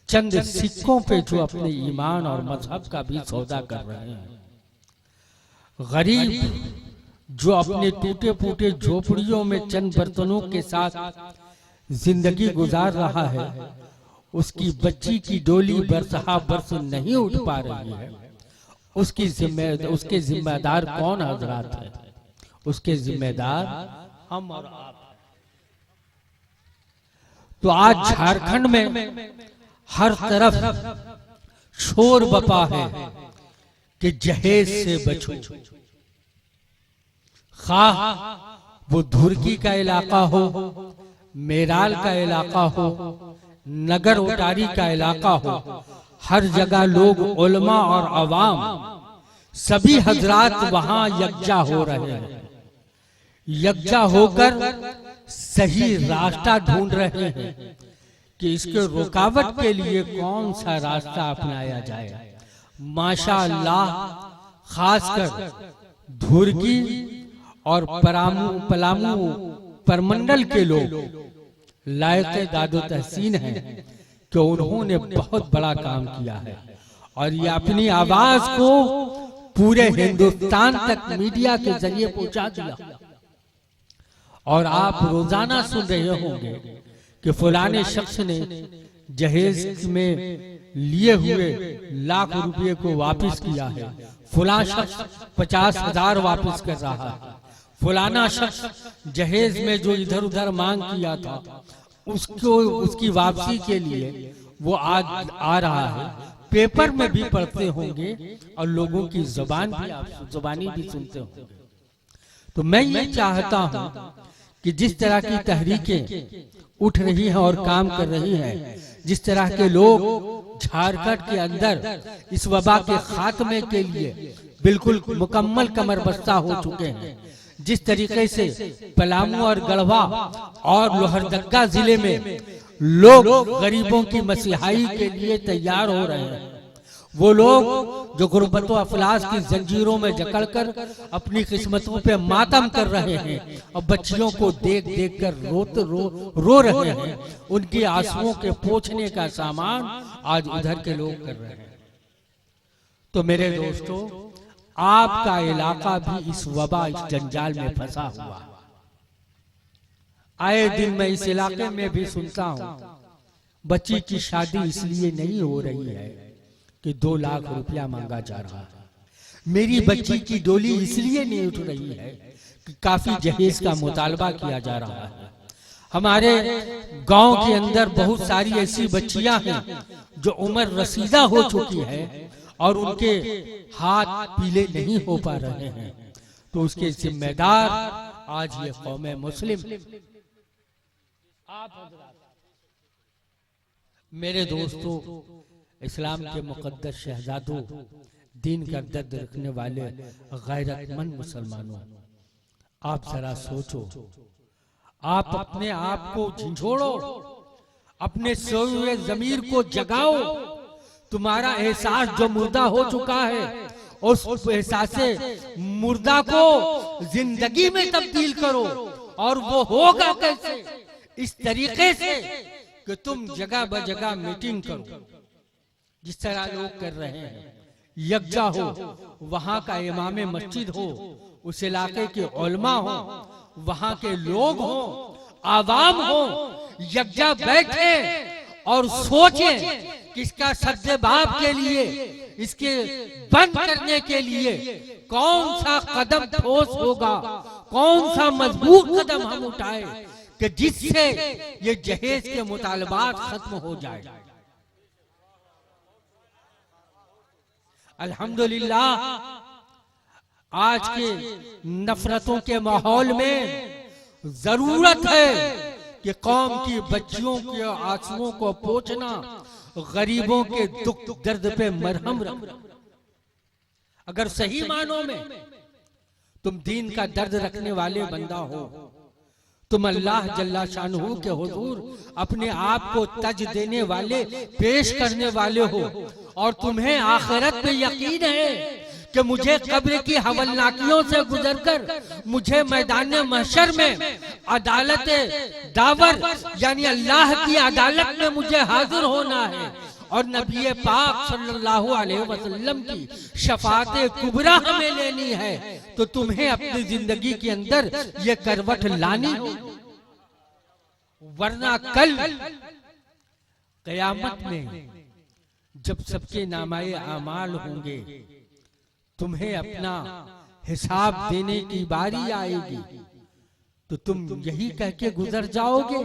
चंद सिक्कों पे जो अपने ईमान और मजहब का भी सौदा कर रहे हैं, गरीब जो अपने टूटे फूटे झोपड़ियों में चंद बर्तनों के साथ जिंदगी गुजार रहा है, उसकी बच्ची की डोली बरसहा बरस नहीं उठ पा रही है, उसके जिम्मेदार कौन हजरात है? उसके जिम्मेदार हम और आप। तो आज झारखंड में हर तरफ शोर बपा है कि जहेज से बचो, खाह वो धुर्की का इलाका हो, मेराल का इलाका हो, नगर उटारी का इलाका हो, हर जगह लोग उलमा और अवाम सभी हजरात वहां यकजा हो रहे हैं। यकजा होकर सही रास्ता ढूंढ रहे हैं कि इसके रुकावट के लिए कौन सा रास्ता अपनाया जाए। माशाअल्लाह, खासकर धुर्की और पलामू परमंडल के लोग लायक दादो तहसीन हैं कि उन्होंने बहुत बड़ा काम किया है और ये अपनी आवाज को पूरे हिंदुस्तान तक मीडिया के जरिए पहुंचा दिया। और आप रोजाना सुन रहे होंगे कि फलाने शख्स ने जहेज में लिए हुए लाख रुपए को वापस किया है, फलाना शख्स 50,000 वापस कर रहा है, फलाना शख्स जहेज में जो इधर उधर मांग किया था उसको उसकी वापसी के लिए वो आज आ रहा है। पेपर में भी पढ़ते होंगे और लोगों की जुबानी भी सुनते होंगे। तो मैं ये चाहता हूं कि जिस तरह की तहरीकें उठ रही हैं और काम कर रही हैं, जिस तरह के लोग झारखंड के अंदर इस वबा के खात्मे के लिए बिल्कुल मुकम्मल कमरबस्ता हो चुके हैं, जिस तरीके से पलामू और गढ़वा और लोहरदगा जिले में लोग गरीबों की मसीहाई के लिए तैयार हो रहे हैं, वो लोग जो गुर्बत व अफलास की जंजीरों में जकड़कर अपनी किस्मतों पे मातम कर रहे हैं और बच्चियों को देख देख कर रो रहे हैं, उनकी आंसुओं के पोंछने का सामान आज उधर के लोग कर रहे हैं। तो मेरे दोस्तों, आपका इलाका भी इस वबा, इस जंजाल में फंसा हुआ। आए दिन मैं इस इलाके में भी सुनता हूं बच्ची की शादी इसलिए नहीं हो रही है कि 2 लाख रुपया मांगा जा रहा है, मेरी बच्ची की डोली इसलिए नहीं उठ रही है कि काफी जहेज का मुतालबा किया जा रहा है। हमारे गांव के अंदर बहुत सारी ऐसी बच्चियां हैं जो उम्र रसीदा हो चुकी है और उनके हाथ पीले नहीं हो पा रहे हैं। तो उसके जिम्मेदार आज ये कौम मुस्लिम। मेरे दोस्तों, इस्लाम के मुकद्दस शहजादों, दीन का दर्द रखने वाले गैरतमंद मुसलमानों, आप जरा सोचो, आप अपने आप को झंझोड़ो, अपने सोए हुए ज़मीर को जगाओ, तुम्हारा एहसास जो मुर्दा हो चुका है उस एहसास मुर्दा को जिंदगी में तब्दील करो। और वो होगा कैसे? इस तरीके से कि तुम जगह ब जगह मीटिंग करो, जिस तरह लोग कर रहे हैं। यकजा हो, वहां का इमाम मस्जिद हो, उस इलाके के उलमा हो, वहां के लोग हो, आवाम हो, यकजा बैठे और सोचे कि इसका सद्देबाब के लिए, इसके बंद करने के लिए कौन सा कदम ठोस होगा, कौन सा मजबूत कदम हम उठाए कि जिससे ये जहेज के मुतालबात खत्म हो जाए। अल्हम्दुलिल्लाह आज के नफरतों के माहौल में जरूरत है कि कौम की बच्चियों के आंसुओं को पोंछना, गरीबों के दुख दर्द पे मरहम रखना। अगर सही मानों में तुम दीन का दर्द रखने वाले बंदा हो, तुम अल्लाह जल्ला शानहू के हुजूर अपने आप को तज देने वाले, पेश करने वाले हो, और तुम्हें आखिरत पे यकीन है कि मुझे कब्र की हवलनाकियों से गुजरकर मुझे मैदान महशर में अदालत दावर यानी अल्लाह की अदालत में मुझे हाजिर होना है, और नबी पाक सल्लल्लाहु अलैहि वसल्लम की शफाअत कुबरा हमें लेनी है, तो तुम्हें अपनी जिंदगी के अंदर ये करवट लानी हो, वरना कल कयामत में जब सबके नामाए आमाल होंगे, तुम्हें अपना हिसाब देने की बारी आएगी, तो तुम यही कह के गुजर जाओगे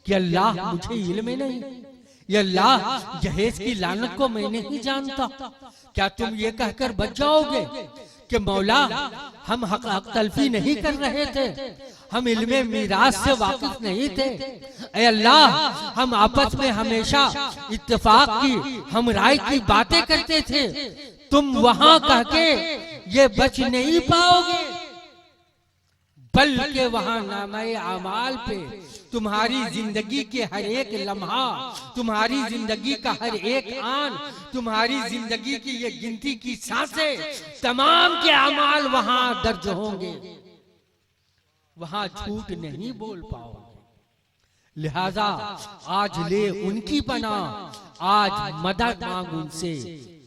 कि अल्लाह मुझे इल्म नहीं, ये अल्लाह जहेज की लानत को मैं नहीं जानता। क्या तुम ये कहकर बच जाओगे कि मौला हम हक तलफी नहीं कर रहे थे, हम इल्मे मीरास से वाकिफ नहीं थे, ऐ अल्लाह हम आपस में हमेशा इत्तेफाक की, हम राय की बातें करते थे, तुम वहां कह के ये बच नहीं पाओगे, बल्कि वहां नामाए आमाल पे तुम्हारी जिंदगी के हर एक लम्हा, तुम्हारी जिंदगी का हर एक आन, तुम्हारी जिंदगी की ये गिनती की सांसें, तमाम के अमाल वहां दर्ज होंगे, वहां झूठ नहीं बोल पाओगे। लिहाजा आज ले उनकी पनाह, आज मदद मांग उनसे,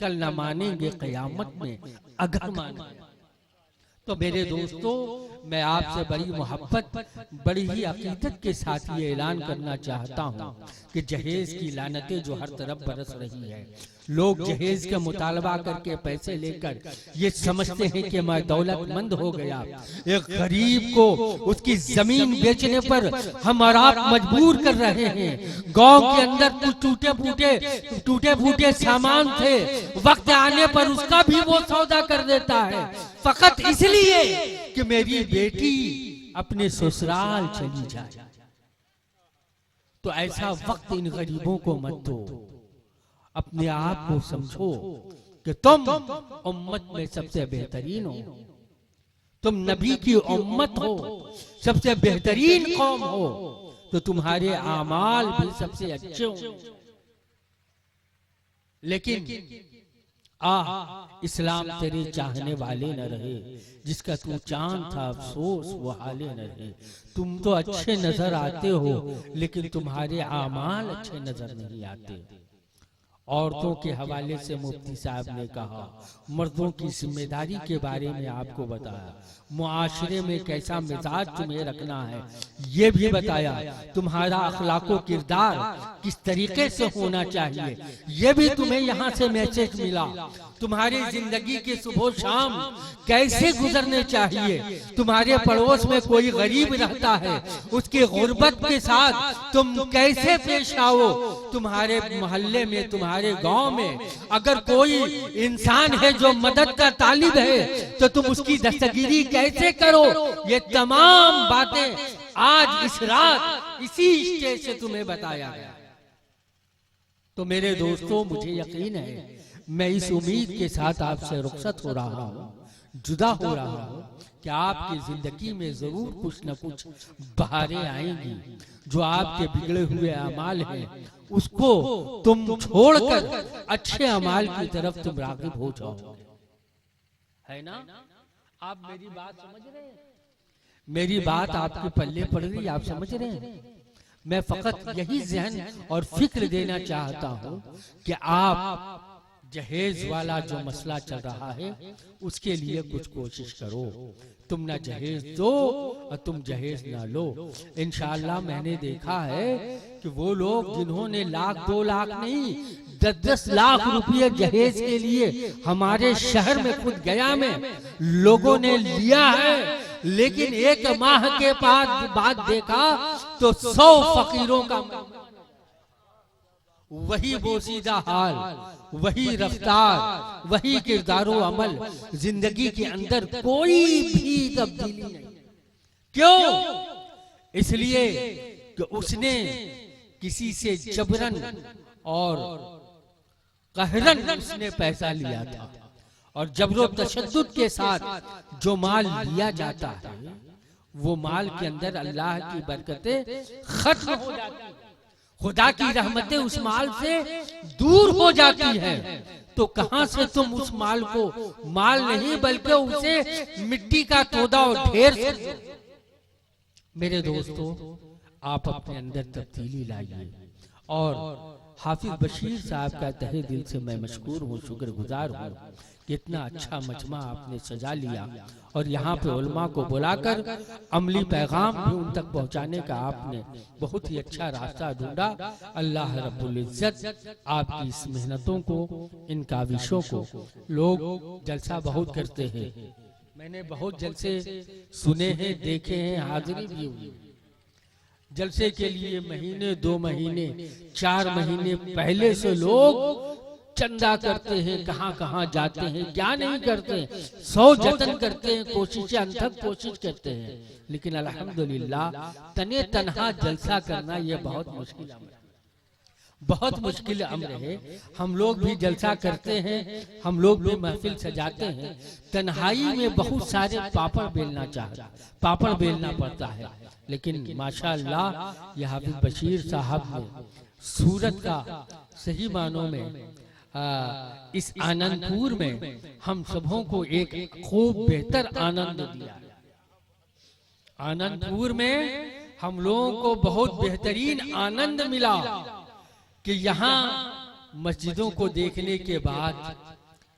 कल न मानेंगे कयामत में अगर माने। तो मेरे दोस्तों, मैं आपसे बड़ी मोहब्बत, बड़ी ही अकीदत के साथ ये ऐलान करना चाहता हूँ कि जहेज की लानतें जो हर तरफ बरस रही है, लोग जहेज का मुतालबा करके पैसे लेकर ये समझते हैं कि मैं दौलतमंद हो गया, एक गरीब को उसकी जमीन बेचने पर हम और आप मजबूर कर रहे हैं। गांव के अंदर कुछ टूटे फूटे सामान थे, वक्त आने पर उसका भी वो सौदा कर देता है, फकत इसलिए कि मेरी बेटी अपने ससुराल चली जाए। तो ऐसा वक्त इन गरीबों को मत दो, अपने आप को समझो कि तुम उम्मत में सबसे बेहतरीन हो, तुम नबी की उम्मत हो, सबसे बेहतरीन कौम हो, तो तुम्हारे आमाल भी सबसे अच्छे हो। लेकिन इस्लाम तेरे चाहने वाले न रहे, जिसका तू चांद था अफसोस वो हाले न रहे। तुम तो अच्छे नजर आते हो, लेकिन तुम्हारे आमाल अच्छे नजर नहीं आते। औरतों के हवाले से मुफ्ती साहब ने कहा, मर्दों की जिम्मेदारी के बारे में आपको बताया, मुआशरे में कैसा मिजाज तुम्हें रखना है ये भी बताया, तुम्हारा अखलाको किरदार किस तरीके से होना चाहिए ये भी तुम्हें यहाँ से मैसेज मिला। तुम्हारी जिंदगी के सुबह शाम कैसे गुजरने चाहिए, तुम्हारे पड़ोस में कोई गरीब रहता है, उसकी गुर्बत के साथ तुम कैसे पेश आओ, तुम्हारे मोहल्ले में, तुम्हारे गांव में अगर कोई इंसान है जो मदद का तालिब है तो तुम उसकी दस्तगीरी कैसे करो, ये तमाम बातें आज इस रात इसी स्टेज से तुम्हें बताया गया। तो मेरे दोस्तों, मुझे यकीन है मैं इस उम्मीद के साथ आपसे रुखसत हो रहा हूँ, जुदा हो रहा हूं कि आपकी जिंदगी में जरूर कुछ न कुछ बहारें आएंगी। जो आपके बिगड़े हुए अमाल हैं उसको तुम छोड़कर अच्छे अमाल की तरफ तुम राग़िब हो जाओगे, है ना? आप मेरी बात समझ रहे हैं? मेरी बात आपके पल्ले पड़ रही, आप समझ रहे हैं? मैं फकत यही जहन और फिक्र देना चाहता हूं कि आप जहेज वाला जो मसला चल रहा है उसके लिए कुछ कोशिश करो। तुम ना जहेज दो और तुम जहेज ना लो। इंशाअल्लाह मैंने देखा है कि वो लोग जिन्होंने लाख 2 लाख नहीं 10-10 लाख रुपये जहेज के लिए हमारे शहर में खुद गया में लोगों ने लिया है, लेकिन 1 माह के बाद देखा तो 100 फकीरों का वही बोसीदा हाल, वही रफ्तार, वही किरदारो अमल, जिंदगी के अंदर कोई भी तब्दीली नहीं। क्यों? इसलिए कि उसने किसी से जबरन और कहरन उसने पैसा लिया था, और जबरो तशद्दुद के साथ जो माल लिया जाता है वो माल के अंदर अल्लाह की बरकतें खत्म हो जाती है, खुदा की रहमतें उस माल से दूर हो जाती है। तो कहां से तुम उस माल को माल नहीं बल्कि उसे मिट्टी का तोदा और ढेर से। मेरे दोस्तों, आप अपने अंदर तब्दीली लाइए। और हाफिज बशीर साहब का तहे दिल से मैं मशकूर हूँ, शुक्रगुजार हूँ कि इतना अच्छा मजमा आपने सजा लिया और यहाँ पे उलमा को बुलाकर अमली पैगाम भी उन तक पहुँचाने का आपने बहुत ही अच्छा रास्ता ढूंढा। अल्लाह रब्बुल इज्जत आपकी इस मेहनतों को, इन काविशों को, लोग जलसा बहुत करते हैं, मैंने बहुत जलसे सुने हैं, देखे हैं, हाजिरी भी हुई। जलसे के लिए महीने 2 महीने 4 महीने पहले से लोग चंदा करते हैं, कहां कहां जाते हैं, क्या नहीं करते हैं, 100 जतन करते हैं, कोशिशें अनथक कोशिश करते हैं, लेकिन अल्हम्दुलिल्लाह तने तनहा जलसा करना यह बहुत मुश्किल अमर है, बहुत मुश्किल अमर है। हम लोग भी जलसा करते हैं, हम लोग भी महफिल सजाते हैं, तन्हाई में बहुत सारे पापड़ बेलना पड़ता है, लेकिन माशाअल्लाह यह हाफिज बशीर साहब ने सूरत का सही मानों में इस आनंदपुर में हम सबों को एक खूब बेहतर आनंद दिया। आनंदपुर में हम लोगों को बहुत बेहतरीन आनंद मिला कि यहाँ मस्जिदों को देखने के बाद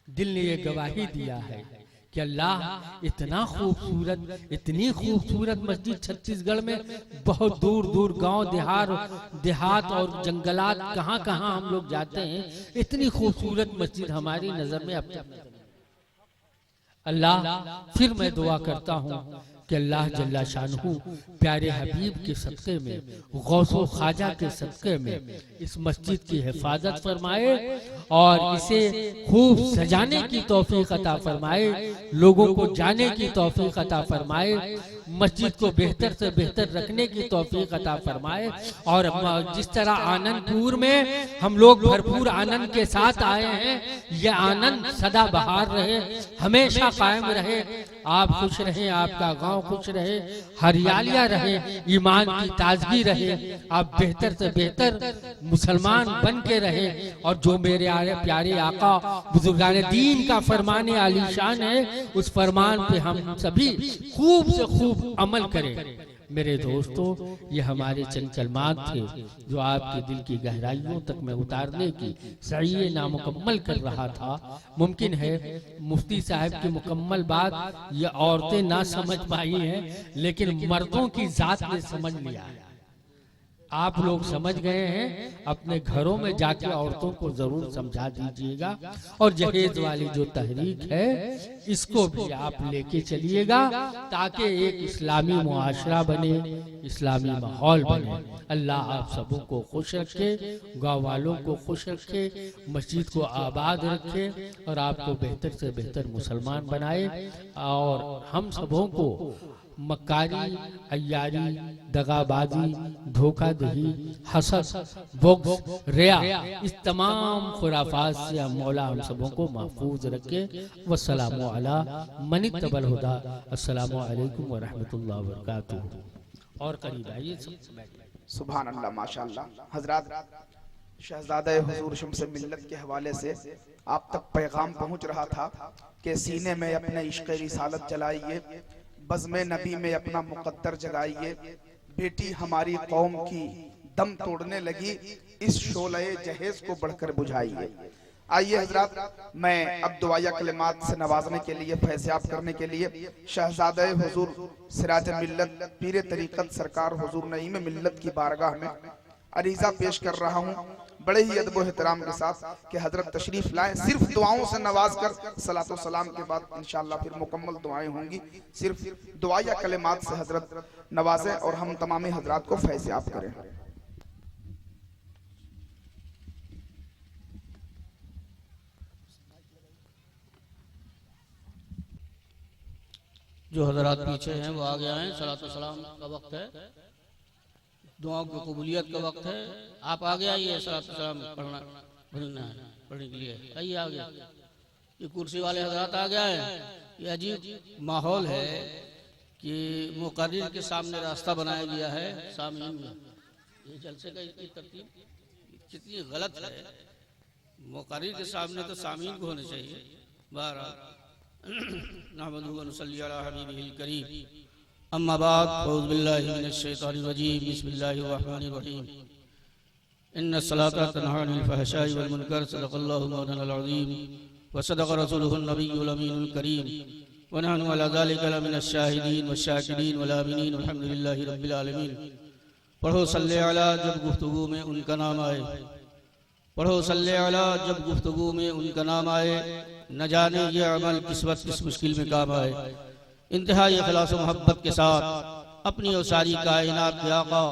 दिल ने ये गवाही दिया है कि अल्लाह इतना खूबसूरत, इतनी खूबसूरत मस्जिद छत्तीसगढ़ में बहुत दूर दूर गांव देहात और जंगलात कहां कहां हम लोग जाते हैं, इतनी खूबसूरत मस्जिद हमारी नजर में अब तक। अल्लाह फिर मैं दुआ करता हूं कि अल्लाह जल्ला शानहू प्यारे हबीब के सदक़े में, गौसो ख्वाजा के सदक़े में इस मस्जिद की हिफाजत फरमाए और इसे खूब सजाने की तौफीक अता फरमाए, लोगों को जाने की तौफीक अता फरमाए, मस्जिद को बेहतर से बेहतर रखने की तौफीक अता फरमाए। और जिस तरह आनंदपुर में हम लोग भरपूर आनंद के साथ आए हैं, यह आनंद सदा बहार रहे, हमेशा कायम रहे, आप खुश रहे, आपका गांव खुश रहे, हरियालियां रहे, ईमान की ताजगी रहे, आप बेहतर से बेहतर मुसलमान बन के रहे। और जो मेरे प्यारे आका बुजुर्गान दीन का फरमान आलीशान है, उस फरमान पे हम सभी खूब से खूब अमल करें। मेरे दोस्तों, ये हमारे चंद कलमात थे जो आपके दिल की गहराइयों तक में उतारने की सही नामुकम्मल कर रहा था। मुमकिन है मुफ्ती साहब की मुकम्मल बात ये औरतें ना समझ पाई हैं, लेकिन मर्दों की जात ने समझ लिया है। आप लोग समझ गए हैं, अपने घरों में जाके औरतों को जरूर समझा दीजिएगा। और जहेज वाली जो तहरीक है इसको भी आप लेके चलिएगा, ताकि एक इस्लामी मुआशरा बने, इस्लामी माहौल बने। अल्लाह आप सबों को खुश रखे, गाँव वालों को खुश रखे, मस्जिद को आबाद रखे और आपको बेहतर से बेहतर मुसलमान बनाए। और हम सबों को मकारी, अय्यारी, दगाबाजी, धोखाधड़ी, हसद, बुग़्ज़, रिया, इस तमाम खुराफात से हम मौला हम सबों को महफूज रखे। वस्सलामु अला मनित्तबल हुदा। अस्सलामु अलैकुम व रहमतुल्लाहि व बरकातुहू। और करीब आइए, सबसे बैठिए। सुभान अल्लाह, माशाअल्लाह। हजरात, शहजादे हुजूर शम्स मिल्लत के हवाले से आप तक पैगाम पहुंच रहा था कि सीने में अपने इश्क़ रिसालत जलाइए, बज़्म नबी में अपना मुक़द्दर जगाइए। बेटी हमारी कौम की दम तोड़ने लगी, इस शोले जहेज को बढ़कर बुझाइए। आइए हजरात, मैं अब दुआया कलिमात से नवाजने के लिए, फैज़याब करने के लिए शहजादे हुजूर सिराज मिल्लत पीर तरीक़त सरकार हुजूर नईम मिल्लत की बारगाह में अरीज़ा पेश कर रहा हूँ, बड़े ही अदब एहतराम के साथ कि हजरत तशरीफ लाएं। सिर्फ दुआओं से नवाज कर सलातो सलाम के बाद इंशाअल्लाह फिर मुकम्मल दुआएं होंगी। सिर्फ दुआया कलिमात से हजरत नवाजें और हम तमामी हजरात को फैज़याब करें। जो हजरात पीछे हैं वो आगे आए। सलातो सलाम का वक्त है, दुआओं की कबूलियत का वक्त है। आप आगे आइए, सलातो सलाम पढ़ने के लिए आइए आगे। ये कुर्सी वाले हजरात आ गए हैं। ये अजीब माहौल है कि मुक़र्रिर के सामने रास्ता बनाया गया है सामीन में। ये जलसे का इसकी तरतीब कितनी गलत है। मुक़र्रिर के सामने तो सामीन को होने चाहिए। बहरहाल नहमदुहु व नुसल्ली अला हबीबिहिल करीम, अम्मा बाद, औज़ु बिल्लाहि मिनश शैतानिर रजीम, बिस्मिल्लाहिर रहमानिर रहीम। इन्नस सलाता तन्हा अनिल फहशाइ वल मुनकर, सदक़ल्लाहु मौलानाल अज़ीम व सदक़ रसूलुहुन नबियुल अमीनुल करीम व नहनु अला ज़ालिका लमिनश शाहिदीन व शाकिरीन वल आमिनीन वल्हम्दुलिल्लाहि रब्बिल आलमीन। पढ़ो सल्ले अला जब गुफ्तगू में उनका नाम आए, पढ़ो सल्ले अला जब गुफ्तगू में उनका नाम आए। न जाने ये अमल किस वक्त किस मुश्किल में काम आए। इंतहाई इखलास व मोहब्बत के साथ अपनी और सारी कायनात के आका,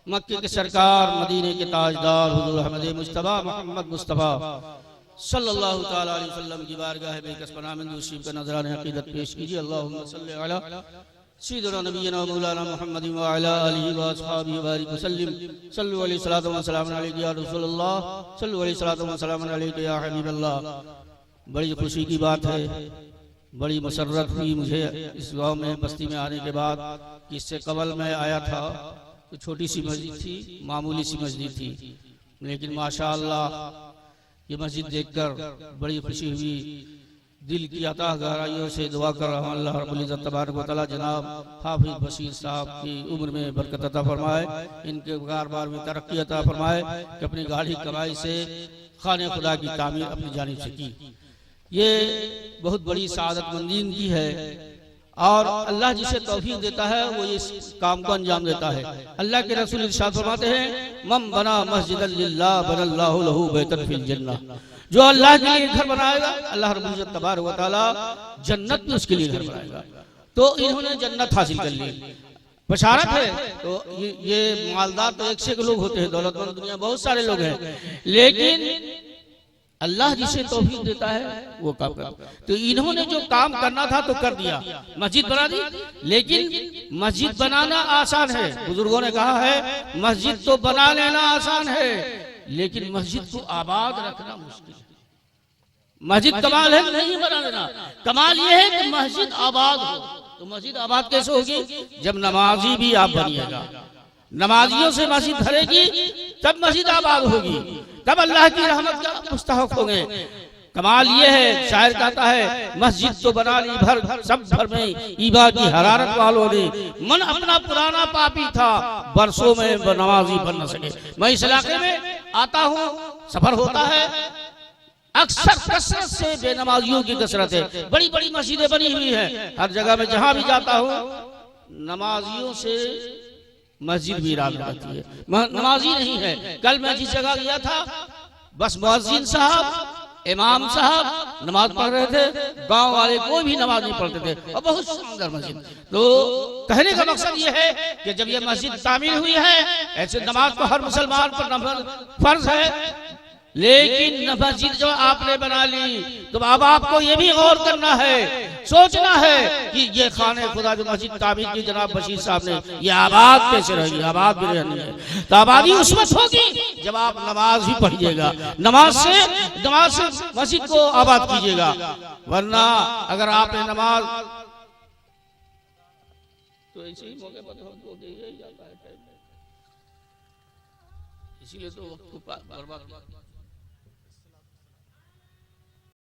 मक्के के सरकार, मदीने के ताजदार हुजूर अहमद मुस्तफ़ा मोहम्मद मुस्तफ़ा सल्लल्लाहु ताला अलैहि वसल्लम की बारगाह बेकस पनाह में दुरूद शरीफ का नजराने अक़ीदत पेश कीजिए। अल्लाहुम्मा सल्ली अला सय्यिदिना नबिय्यिना व मौलाना मुहम्मद व अला आलिहि व अस्हाबिहि व बारिक वसल्लिम। सल्लु अलैहि सलातो व सलामुन अलैका या रसूलल्लाह, सल्लु अलैहि सलातो व सलामुन अलैका या हबीबल्लाह। बड़ी खुशी की बात है, बड़ी मसर्रत हुई मुझे इस गांव में बस्ती में आने के बाद कि इससे कबल मैं आया था तो छोटी सी मस्जिद थी, मामूली सी मस्जिद थी, लेकिन माशाअल्लाह ये मस्जिद देखकर बड़ी खुशी हुई। दिल की अता गहराइयों से दुआ कर रहा हूँ अल्लाह रब्बुल इज़्ज़त तबारक व तआला जनाब हाफिज बशीर साहब की उम्र में बरकत अता फरमाए, इनके कारोबार में तरक्की अता फरमाए कि अपनी गाढ़ी कमाई से खाने खुदा की तामीर अपनी जानिब से की। ये बहुत बड़ी सादतमंदी इनकी है और अल्लाह जिसे तौफीक देता है वो इस काम को अंजाम देता है। अल्लाह के रसूल इरशाद फरमाते हैं, मम बना मस्जिदन लिल्लाह बनल्लाहु लहू बैतन फिल जन्नह। जो अल्लाह के लिए घर बनाएगा अल्लाह रब्बुल इज़्ज़त तबारक व तआला जन्नत में उसके लिए घर बनाएगा। तो इन्होंने जन्नत हासिल कर ली, बशारत है। तो ये मालदार तो एक से लोग होते हैं, दौलतमंद दुनिया बहुत सारे लोग हैं, लेकिन अल्लाह जिसे तौफीक देता है वो काम करता है। तो इन्होंने जो काम करना था तो कर दिया, मस्जिद बना दी। लेकिन मस्जिद बनाना आसान है, बुजुर्गों ने कहा है मस्जिद तो बना लेना आसान है, लेकिन मस्जिद को आबाद रखना मुश्किल है। मस्जिद कमाल है नहीं बना लेना, कमाल ये है कि मस्जिद आबाद हो। तो मस्जिद आबाद कैसे होगी? जब नमाजी भी आप बनिएगा, नमाजियों से मस्जिद भरेगी तब मस्जिद आबाद होगी, तब अल्लाह की रहमत का मुस्तहक होंगे। कमाल ये है, शायर कहता है मस्जिद तो बना ली भर सब भर में ईबा की हरारत वालों ने, मन अपना पुराना पापी था बरसों में नमाजी बन न सके। मैं इस इलाके में आता हूँ, सफर होता है, अक्सर कसरत से बेनमाजियों की कसरत है। बड़ी बड़ी मस्जिदें बनी हुई हैं, हर जगह में जहां भी जाता हूँ नमाजियों से मस्जिद वीरान रहती है, नमाजी नहीं है। कल मैं जिस जगह गया था बस मुअज्जिन साहब इमाम साहब नमाज पढ़ रहे थे, गांव वाले कोई भी नमाज नहीं पढ़ते थे, और बहुत सुंदर मस्जिद। तो कहने का मकसद ये है कि जब ये मस्जिद तामीर हुई है, ऐसे नमाज तो हर मुसलमान पर फर्ज है। लेकिन मस्जिद जो आपने बना ली तो अब आपको ये भी गौर करना है, सोचना है कि ये खाने खुदा जो मस्जिद तामीर की जनाब बशीर साहब ने, ये आबाद कैसे रहेगी, आबाद भी रहनी है। तो आबादी उस वक्त होगी जब आप नमाज भी पढ़िएगा, नमाज से मस्जिद को आबाद कीजिएगा। वरना अगर आपने नमाज तो ऐसे ही मौके पर तो दे ही जाता है, इसीलिए तो वक्त को बर्बाद